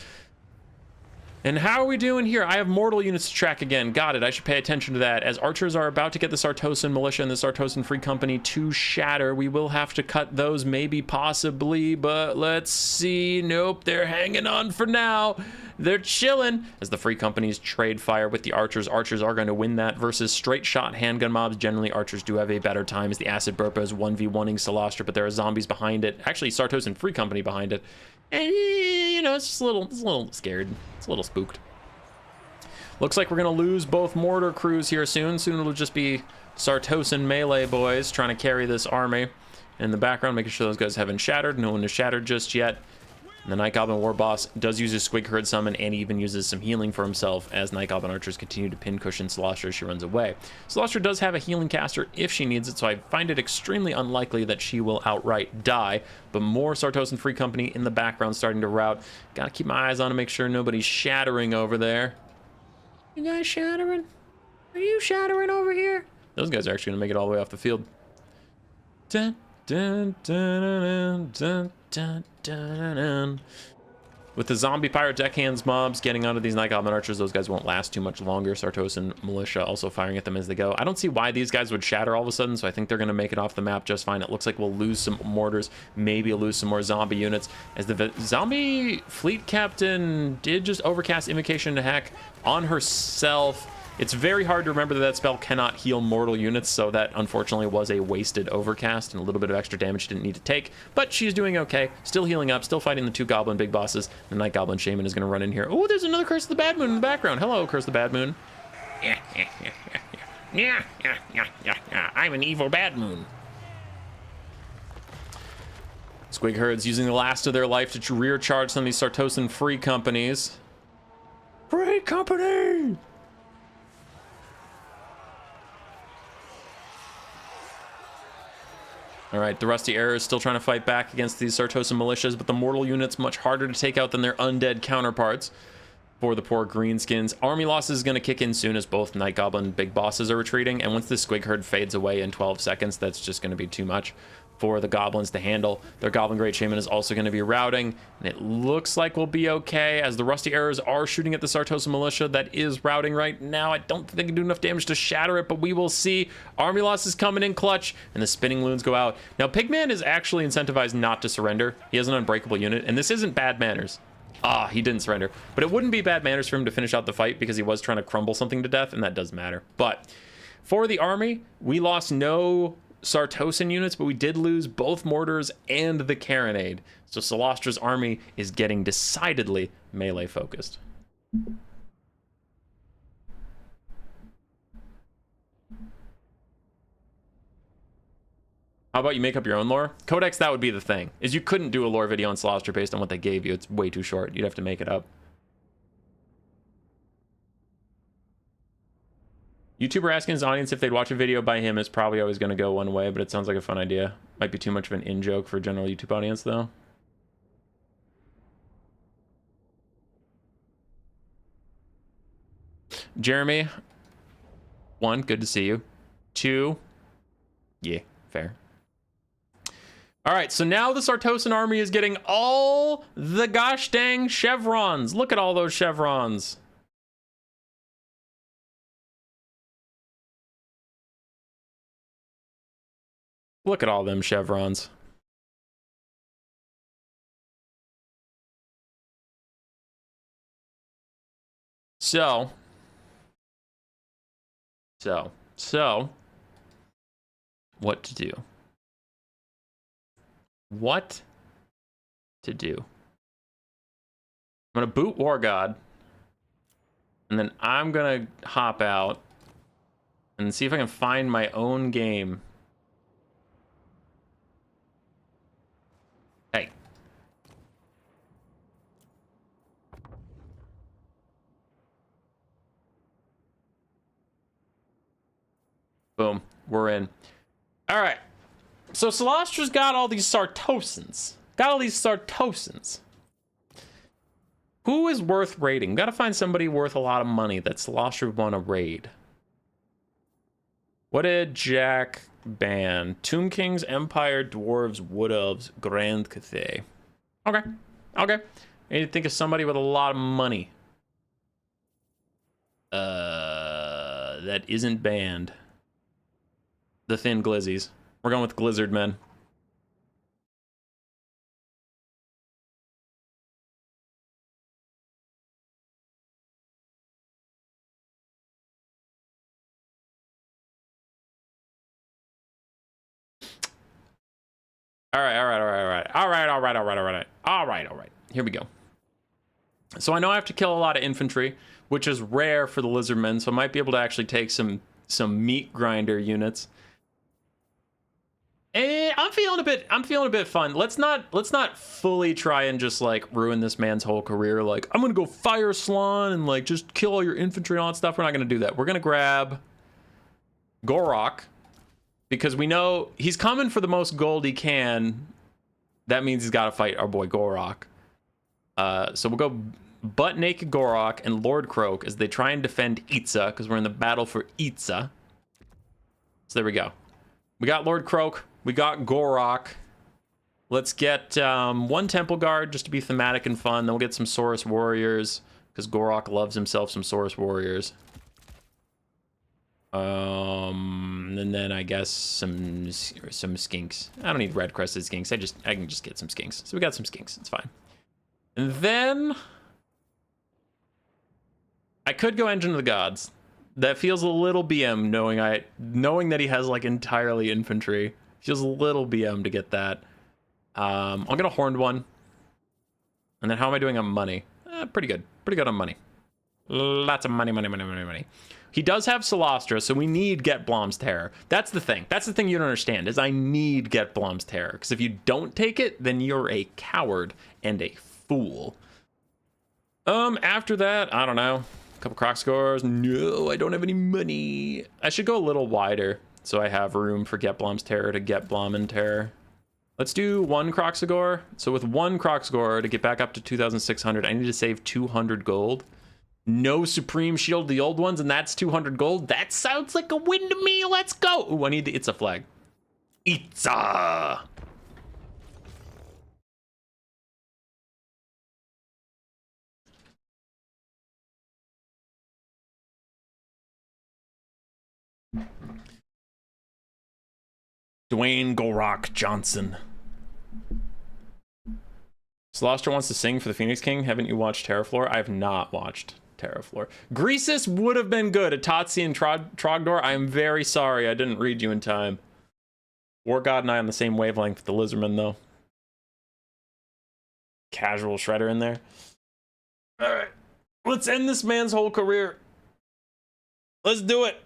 And how are we doing here? I have mortal units to track again. Got it. I should pay attention to that. As archers are about to get the Sartosan Militia and the Sartosan Free Company to shatter, we will have to cut those, maybe, possibly, but let's see. Nope, they're hanging on for now. They're chilling. As the Free Companies trade fire with the archers, archers are going to win that versus straight shot handgun mobs. Generally, archers do have a better time as the Acid Burpa is 1v1ing Celestia, but there are zombies behind it. Actually, Sartosan Free Company behind it. And, you know, it's just a little scared. It's a little spooked. Looks like we're going to lose both mortar crews here soon. Soon it'll just be Sartosan melee boys trying to carry this army. In the background, making sure those guys haven't shattered. No one has shattered just yet. And the Night Goblin War Boss does use his Squig Herd summon, and he even uses some healing for himself as Night Goblin Archers continue to pincushion Celestia as she runs away. Celestia does have a healing caster if she needs it, so I find it extremely unlikely that she will outright die. But more Sartosan Free Company in the background starting to rout. Gotta keep my eyes on to make sure nobody's shattering over there. You guys shattering? Are you shattering over here? Those guys are actually gonna make it all the way off the field. Dun, dun, dun, dun, dun, dun, dun, dun. With the zombie pirate deckhands mobs getting onto these Night Goblin Archers, those guys won't last too much longer. Sartosan Militia also firing at them as they go. I don't see why these guys would shatter all of a sudden, so I think they're going to make it off the map just fine. It looks like we'll lose some mortars, maybe lose some more zombie units, as the zombie fleet captain did just overcast Invocation to Heck on herself. It's very hard to remember that that spell cannot heal mortal units, so that unfortunately was a wasted overcast and a little bit of extra damage she didn't need to take, but she's doing okay, still healing up, still fighting the two goblin big bosses. The Night Goblin Shaman is going to run in here. Oh, there's another Curse of the Bad Moon in the background. Hello, Curse of the Bad Moon. Yeah, I'm an evil bad moon. Squig Herds using the last of their life to rear charge some of these Sartosan Free Companies. Free Company! All right, the Rusty Arrow is still trying to fight back against these Sartosan militias, but the mortal unit's much harder to take out than their undead counterparts. For the poor Greenskins, army losses is going to kick in soon as both Night Goblin big bosses are retreating, and once the Squig Herd fades away in 12 seconds, that's just going to be too much for the goblins to handle. Their Goblin Great Shaman is also going to be routing, and it looks like we'll be okay as the Rusty Arrows are shooting at the Sartosan militia that is routing right now. I don't think they can do enough damage to shatter it, but we will see. Army losses coming in clutch, and the spinning loons go out. Now, Pigman is actually incentivized not to surrender. He has an unbreakable unit, and this isn't bad manners. Ah, he didn't surrender, but it wouldn't be bad manners for him to finish out the fight because he was trying to crumble something to death, and that does matter. But for the army, we lost no Sartosan units, but we did lose both mortars and the carronade. So Celostra's army is getting decidedly melee focused. How about you make up your own lore? Codex, that would be the thing, is you couldn't do a lore video on Celestia based on what they gave you. It's way too short. You'd have to make it up. YouTuber asking his audience if they'd watch a video by him is probably always going to go one way, but it sounds like a fun idea. Might be too much of an in-joke for a general YouTube audience, though. Jeremy, 1, good to see you. 2, yeah, fair. All right, so now the Sartosan army is getting all the gosh dang chevrons. Look at all those chevrons. Look at all them chevrons. So, what to do? What to do? I'm gonna boot War God, and then I'm gonna hop out and see if I can find my own game. Hey. Boom, we're in. All right. So Celostra's got all these Sartosans. Who is worth raiding? Gotta find somebody worth a lot of money that Celostra would want to raid. What did Jack ban? Tomb Kings, Empire, Dwarves, Wood Elves, Grand Cathay. Okay. Okay. I need to think of somebody with a lot of money. That isn't banned. The Thin Glizzies. We're going with Lizardmen. All right. Here we go. So I know I have to kill a lot of infantry, which is rare for the Lizardmen, so I might be able to actually take some meat grinder units. And I'm feeling a bit fun. Let's not fully try and just like ruin this man's whole career. Like, I'm gonna go fire Slan and like just kill all your infantry and all that stuff. We're not gonna do that. We're gonna grab Gorok, because we know he's coming for the most gold he can. That means he's got to fight our boy Gorok. So we'll go butt naked Gorok and Lord Croak as they try and defend Itza, because we're in the battle for Itza. So there we go. We got Lord Croak. We got Gorok. Let's get one Temple Guard just to be thematic and fun. Then we'll get some Saurus Warriors, because Gorok loves himself some Saurus Warriors. And then I guess some skinks. I don't need red crested skinks. I can just get some skinks. So we got some skinks. It's fine. And then I could go Engine of the Gods. That feels a little BM knowing that he has like entirely infantry. Feels a little BM to get that. I'll get a horned one. And then how am I doing on money? Pretty good. Pretty good on money. Lots of money. He does have Solastra, so we need Get Blom's Terror. That's the thing. That's the thing you don't understand, is I need Get Blom's Terror. Because if you don't take it, then you're a coward and a fool. After that, I don't know. A couple croc scores. No, I don't have any money. I should go a little wider, so I have room for Get Blom's Terror to get Blom and Terror. Let's do one Croxagore. So with one Croxagore to get back up to 2,600, I need to save 200 gold. No Supreme Shield, the old ones, and that's 200 gold. That sounds like a win to me. Let's go. Ooh, I need the Itza flag. Itza. Dwayne Gorok Johnson. Slaughter wants to sing for the Phoenix King. Haven't you watched Terraflor? I have not watched Terraflor. Greasus would have been good. Atatsi and Trogdor, I am very sorry. I didn't read you in time. War God and I on the same wavelength with the Lizardmen, though. Casual Shredder in there. Alright. Let's end this man's whole career. Let's do it.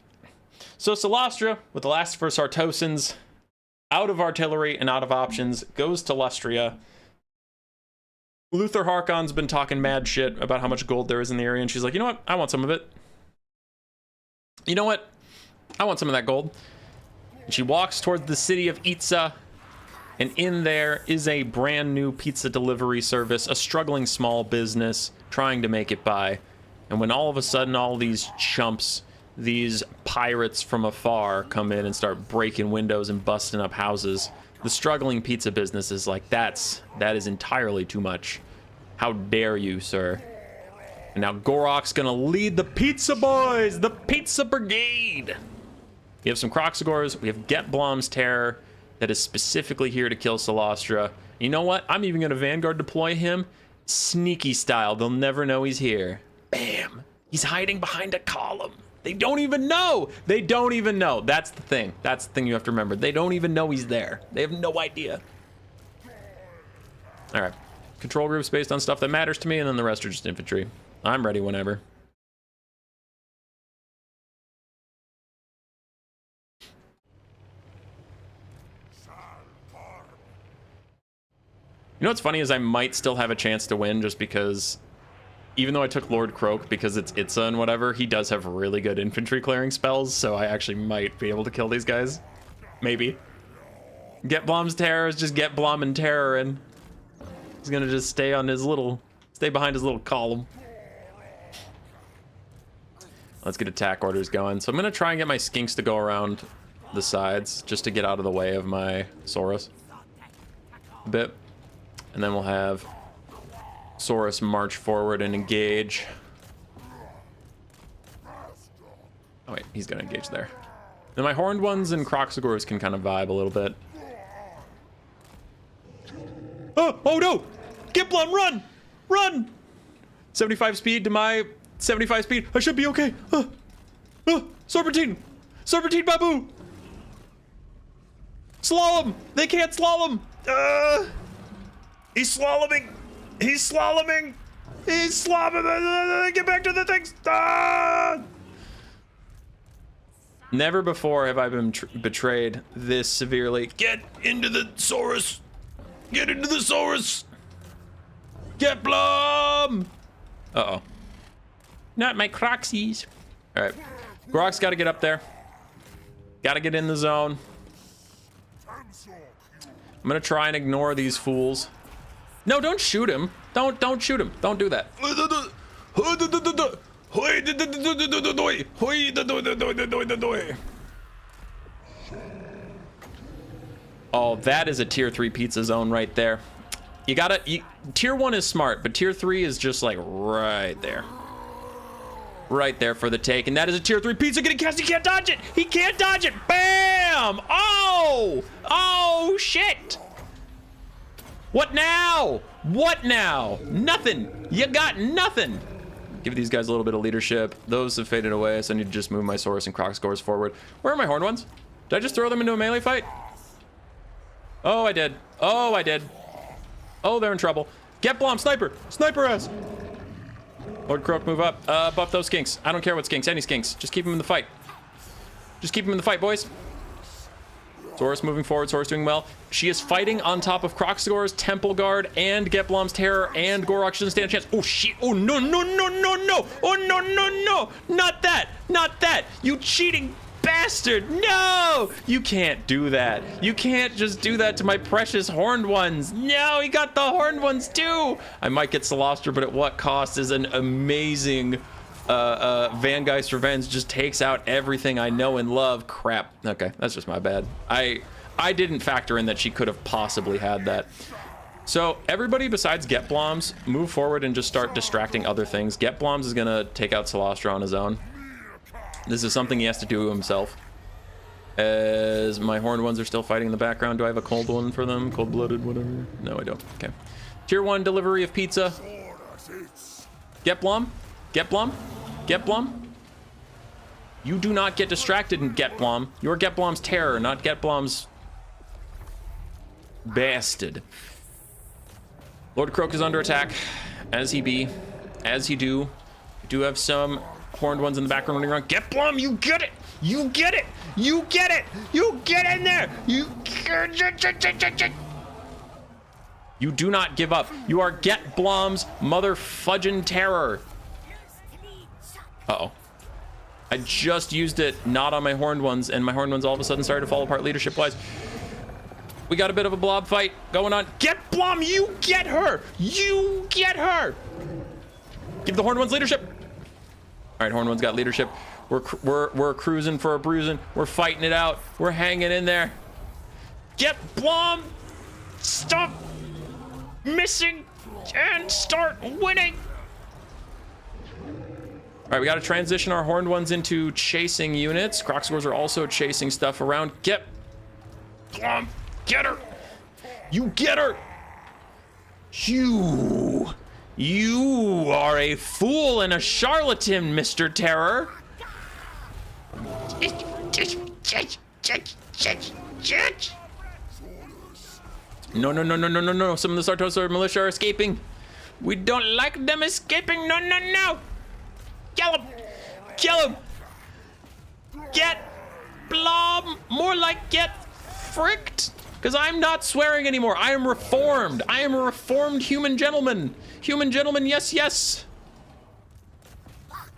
So Solastra, with the last for Sartosans, out of artillery and out of options, goes to Lustria. Luther Harkon's been talking mad shit about how much gold there is in the area, and she's like, you know what? I want some of it. You know what? I want some of that gold. And she walks towards the city of Itza, and in there is a brand new pizza delivery service, a struggling small business trying to make it by. And when all of a sudden all these chumps, these pirates from afar come in and start breaking windows and busting up houses, the struggling pizza business is like, that is entirely too much. How dare you, sir? And now Gorok's gonna lead the pizza boys, the pizza brigade. We have some Croxagores, we have Get Blom's Terror that is specifically here to kill Solastra. You know what? I'm even gonna Vanguard deploy him sneaky style. They'll never know he's here. Bam! He's hiding behind a column. They don't even know. They don't even know. That's the thing. That's the thing you have to remember. They don't even know he's there. They have no idea. All right. Control groups based on stuff that matters to me, and then the rest are just infantry. I'm ready whenever. You know what's funny is I might still have a chance to win just because even though I took Lord Croak because it's Itza and whatever, he does have really good infantry clearing spells, so I actually might be able to kill these guys. Maybe. Get Blom's Terror is just get Blom and Terror, and he's gonna just stay behind his little column. Let's get attack orders going. So I'm gonna try and get my skinks to go around the sides just to get out of the way of my Saurus a bit. And then we'll have Saurus march forward and engage. Oh wait, he's gonna engage there. Then my horned ones and Kroxigors can kind of vibe a little bit. Oh no! Giplum, run! Run! 75 speed to my 75 speed. I should be okay. Serpentine! Serpentine Babu! Slalom! They can't slalom! He's slaloming! He's slaloming! He's slaloming! Get back to the things! Never before have I been betrayed this severely. Get into the Saurus! Get into the Saurus! Get Blum! Uh-oh. Not my Croxies. All right. Grok's got to get up there. Got to get in the zone. I'm going to try and ignore these fools. No, don't shoot him. Don't shoot him. Don't do that. Oh, that is a tier 3 pizza zone right there. You gotta, tier 1 is smart, but tier 3 is just like right there. Right there for the take, and that is a tier 3 pizza getting cast. He can't dodge it. He can't dodge it. Bam! Oh! Oh, shit! What now? What now? Nothing. You got nothing. Give these guys a little bit of leadership. Those have faded away, so I need to just move my Saurus and Kroxigors forward. Where are my horned ones? Did I just throw them into a melee fight? Oh, I did. Oh, I did. Oh, they're in trouble. Get Blom, sniper! Sniper ass! Lord Croak, move up. Buff those skinks. I don't care what skinks, any skinks. Just keep them in the fight. Just keep them in the fight, boys. Saurus moving forward, Saurus doing well. She is fighting on top of Kroxigors, Temple Guard, and Get Blom's Terror, and Gorok doesn't stand a chance. Oh, shit. Oh, no, no, no, no, no. Oh, no, no, no. Not that. Not that. You cheating bastard. No. You can't do that. You can't just do that to my precious horned ones. No, he got the horned ones too. I might get Celostra, but at what cost? Is an amazing Van Geist Revenge just takes out everything I know and love. Crap. Okay, that's just my bad. I didn't factor in that she could have possibly had that. So everybody besides Get Bloms, move forward and just start distracting other things. Get Bloms is gonna take out Celostra on his own. This is something he has to do himself. As my horned ones are still fighting in the background. Do I have a cold one for them? Cold-blooded, whatever. No, I don't. Okay. Tier 1 delivery of pizza. Get Blom. Get Blom. Get Blom. You do not get distracted in Get Blom. You're Get Blom's terror, not Get Blom's bastard. Lord Croak is under attack, as he be, as he do. We do have some horned ones in the background running around. Get Blom, you get it! You get it! You get it! You get in there! You do not give up. You are Get Blom's mother fudging terror. Uh-oh. I just used it not on my horned ones, and my horned ones all of a sudden started to fall apart leadership-wise. We got a bit of a blob fight going on. Get Blom, you get her! You get her! Give the horned ones leadership. All right, horned ones got leadership. We're cruising for a bruising. We're fighting it out. We're hanging in there. Get Blom! Stop missing and start winning! All right, we got to transition our horned ones into chasing units. Kroxigors are also chasing stuff around. Get Blom! Get her! You get her! You are a fool and a charlatan, Mr. Terror. No, no, no, no, no, no, no. Some of the Sartosa militia are escaping. We don't like them escaping. No, no, no. Kill him. Kill him. Get Blom. More like get fricked. Because I'm not swearing anymore. I am reformed. I am a reformed human gentleman. Human gentleman, yes, yes.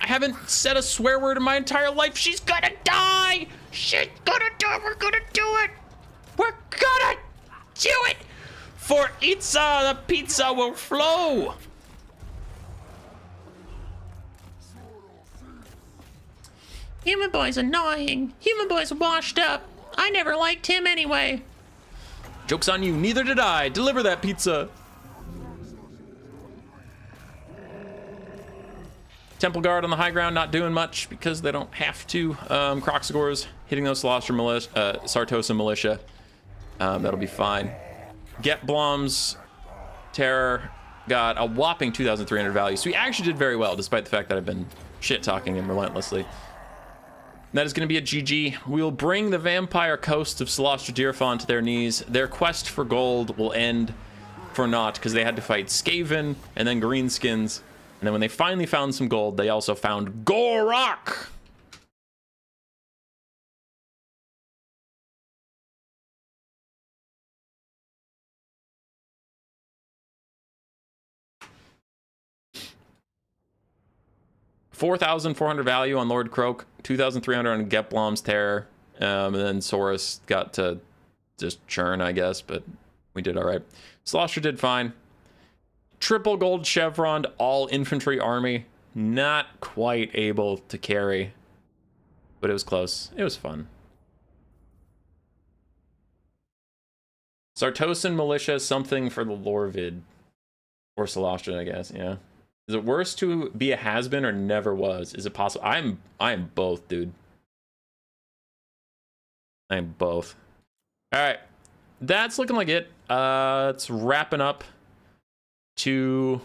I haven't said a swear word in my entire life. She's gonna die. She's gonna die. We're gonna do it. We're gonna do it. For Itza, the pizza will flow. Human Boy's annoying. Human Boy's washed up. I never liked him anyway. Joke's on you, neither did I. Deliver that pizza. Temple Guard on the high ground, not doing much because they don't have to. Croxagors hitting those Celostra militia, Sartosa militia. That'll be fine. Get Blom's Terror got a whopping 2,300 value. So he actually did very well, despite the fact that I've been shit-talking him relentlessly. That is going to be a GG. We'll bring the vampire coast of Celostra Deerfawn to their knees. Their quest for gold will end for naught because they had to fight Skaven and then Greenskins. And then when they finally found some gold, they also found Gorok. $4,400 value on Lord Croak, 2,300 on Getblom's Terror, and then Saurus got to just churn, I guess, but we did all right. Celostra did fine. Triple gold chevron, all infantry army. Not quite able to carry, but it was close. It was fun. Sartosan militia, something for the lore vid. Or Celostra, I guess, yeah. Is it worse to be a has-been or never was? Is it possible? I am both, dude. I am both. All right. That's looking like it. It's wrapping up to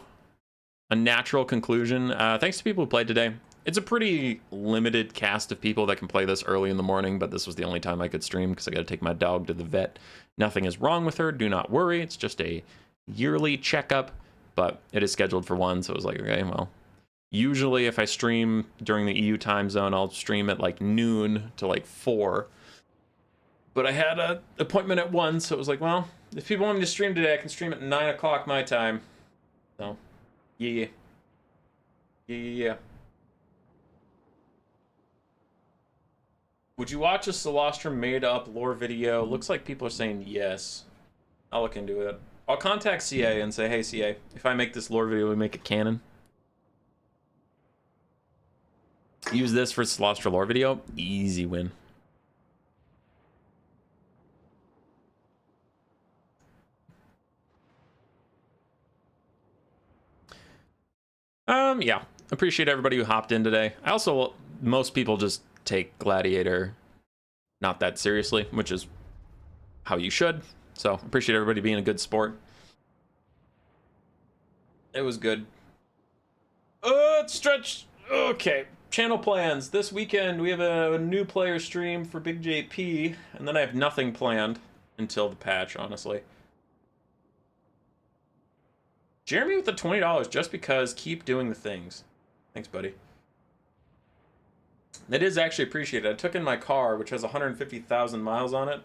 a natural conclusion. Thanks to people who played today. It's a pretty limited cast of people that can play this early in the morning, but this was the only time I could stream because I got to take my dog to the vet. Nothing is wrong with her. Do not worry. It's just a yearly checkup, but it is scheduled for 1, so it was like, okay, well, usually if I stream during the EU time zone, I'll stream at like noon to like 4. But I had an appointment at 1, so it was like, well, if people want me to stream today, I can stream at 9 o'clock my time. So, yeah. Would you watch a Celostra made-up lore video? Looks like people are saying yes. I'll look into it. I'll contact CA and say, hey, CA, if I make this lore video, we make it canon. Use this for Celostra lore video. Easy win. Yeah. Appreciate everybody who hopped in today. I also, most people just take Gladiator not that seriously, which is how you should. So appreciate everybody being a good sport. It was good. It's stretched. Okay. Channel plans. This weekend we have a new player stream for Big JP, and then I have nothing planned until the patch, honestly. Jeremy with the $20 just because. Keep doing the things. Thanks, buddy. It is actually appreciated. I took in my car, which has 150,000 miles on it.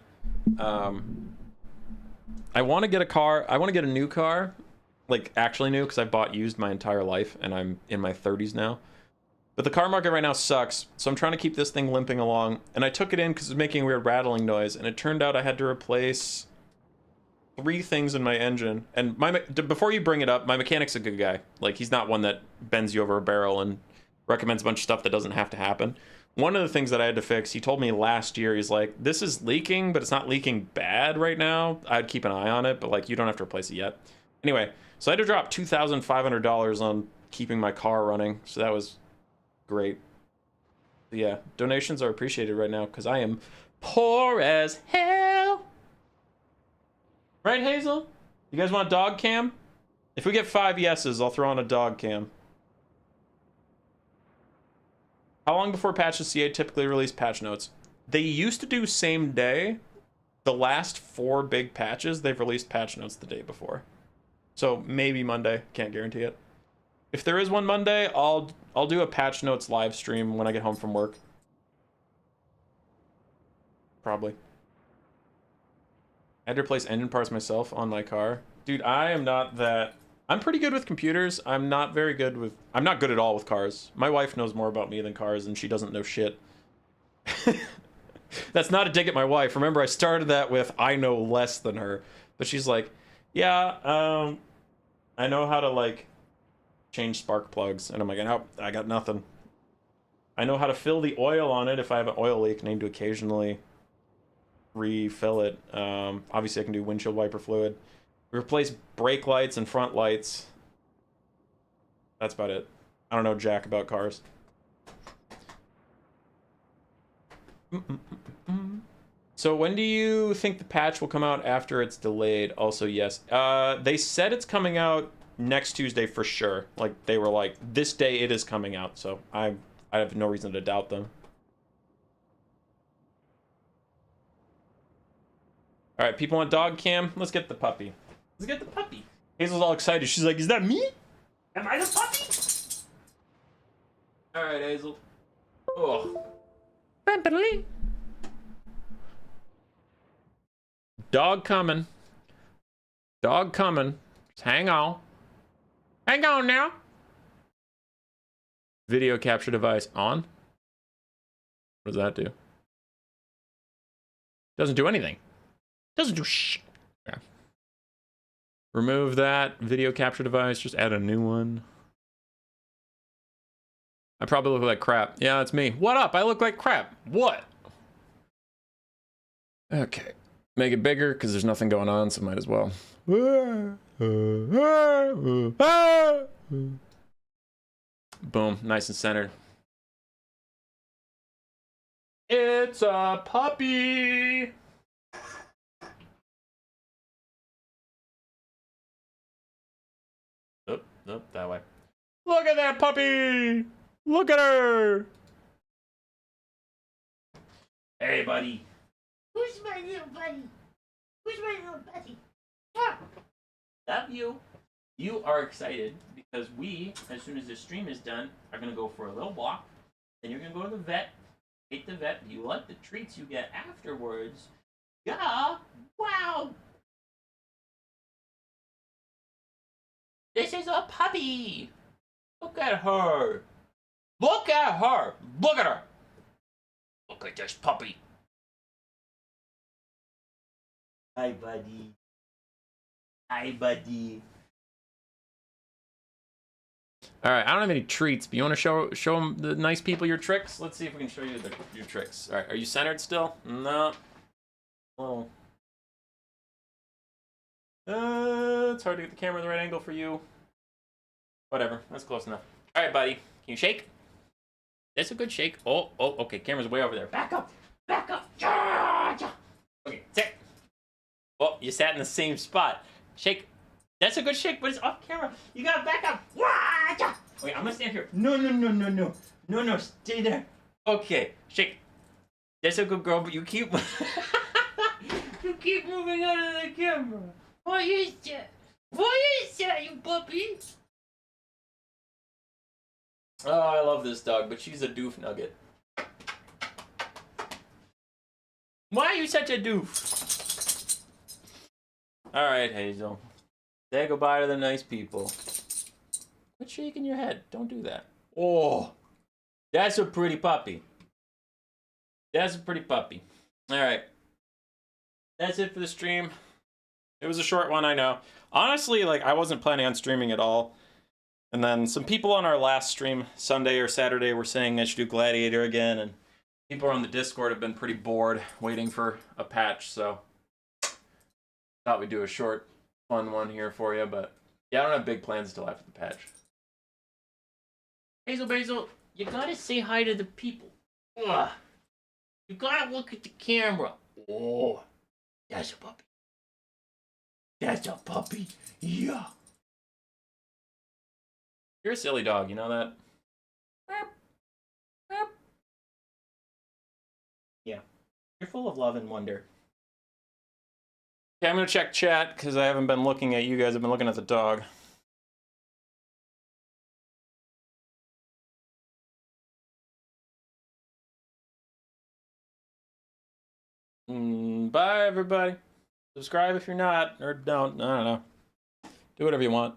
I want to get a car. I want to get a new car, like actually new, because I've bought used my entire life, and I'm in my 30s now. But the car market right now sucks, so I'm trying to keep this thing limping along. And I took it in because it was making a weird rattling noise, and it turned out I had to replace 3 things in my engine. And before you bring it up, my mechanic's a good guy. Like, he's not one that bends you over a barrel and recommends a bunch of stuff that doesn't have to happen. One of the things that I had to fix, he told me last year, he's like, this is leaking, but it's not leaking bad right now. I'd keep an eye on it, but like, you don't have to replace it yet. Anyway, so I had to drop $2,500 on keeping my car running. So that was great. But yeah, donations are appreciated right now because I am poor as hell. Right, Hazel? You guys want dog cam? If we get 5 yeses, I'll throw on a dog cam. How long before patches CA typically release patch notes? They used to do same day. The last 4 big patches, they've released patch notes the day before. So maybe Monday, can't guarantee it. If there is one Monday, I'll do a patch notes live stream when I get home from work. Probably. I had to replace engine parts myself on my car. Dude, I am not that... I'm pretty good with computers. I'm not very good with... I'm not good at all with cars. My wife knows more about me than cars, and she doesn't know shit. That's not a dig at my wife. Remember, I started that with, I know less than her. But she's like, yeah, I know how to, like, change spark plugs. And I'm like, nope, I got nothing. I know how to fill the oil on it if I have an oil leak and I need to occasionally refill it. Obviously, I can do windshield wiper fluid. Replace brake lights and front lights. That's about it. I don't know jack about cars. So when do you think the patch will come out after it's delayed? Also, yes. They said it's coming out next Tuesday for sure. Like, they were like, this day it is coming out. So I have no reason to doubt them. All right, people want dog cam? Let's get the puppy. Let's get the puppy. Hazel's all excited. She's like, is that me? Am I the puppy? All right, Hazel. Oh. Dog coming. Dog coming. Just hang on. Hang on now. Video capture device on. What does that do? Doesn't do anything. Doesn't do shit. Yeah. Remove that video capture device. Just add a new one. I probably look like crap. Yeah, that's me. What up? I look like crap. What? Okay. Make it bigger because there's nothing going on, so might as well. Boom. Nice and centered. It's a puppy. Up that way. Look at that puppy! Look at her! Hey, buddy. Who's my little buddy? Who's my little buddy? Ah. Love you. You are excited because we, as soon as this stream is done, are going to go for a little walk. Then you're going to go to the vet. Take the vet. You like the treats you get afterwards. Yeah. Wow. This is a puppy. Look at her. Look at her. Look at her. Look at this puppy. Hi, buddy. Hi, buddy. All right, I don't have any treats, but you want to show them the nice people your tricks? Let's see if we can show you your tricks. All right, are you centered still? No. Well. It's hard to get the camera in the right angle for you. Whatever, that's close enough. All right, buddy, can you shake? That's a good shake. Oh, okay, camera's way over there. Back up, back up. Okay, sit. Oh, you sat in the same spot. Shake. That's a good shake, but it's off camera. You gotta back up. Okay, I'm gonna stand here. No, stay there. Okay, shake. That's a good girl, but you keep you keep moving out of the camera. What is that? What is that, you puppy? Oh, I love this dog, but she's a doof nugget. Why are you such a doof? All right, Hazel. Say goodbye to the nice people. Quit shaking your head. Don't do that. Oh, that's a pretty puppy. That's a pretty puppy. All right. That's it for the stream. It was a short one, I know. Honestly, like, I wasn't planning on streaming at all. And then some people on our last stream, Sunday or Saturday, were saying I should do Gladiator again. And people on the Discord have been pretty bored waiting for a patch. So thought we'd do a short, fun one here for you. But yeah, I don't have big plans until after the patch. Basil, you gotta say hi to the people. Ugh. You gotta look at the camera. Oh, that's a puppy. That's a puppy. Yeah. You're a silly dog, you know that? Yeah. You're full of love and wonder. Okay, I'm gonna check chat because I haven't been looking at you guys. I've been looking at the dog. Bye, everybody. Subscribe if you're not, or don't. I don't know. Do whatever you want.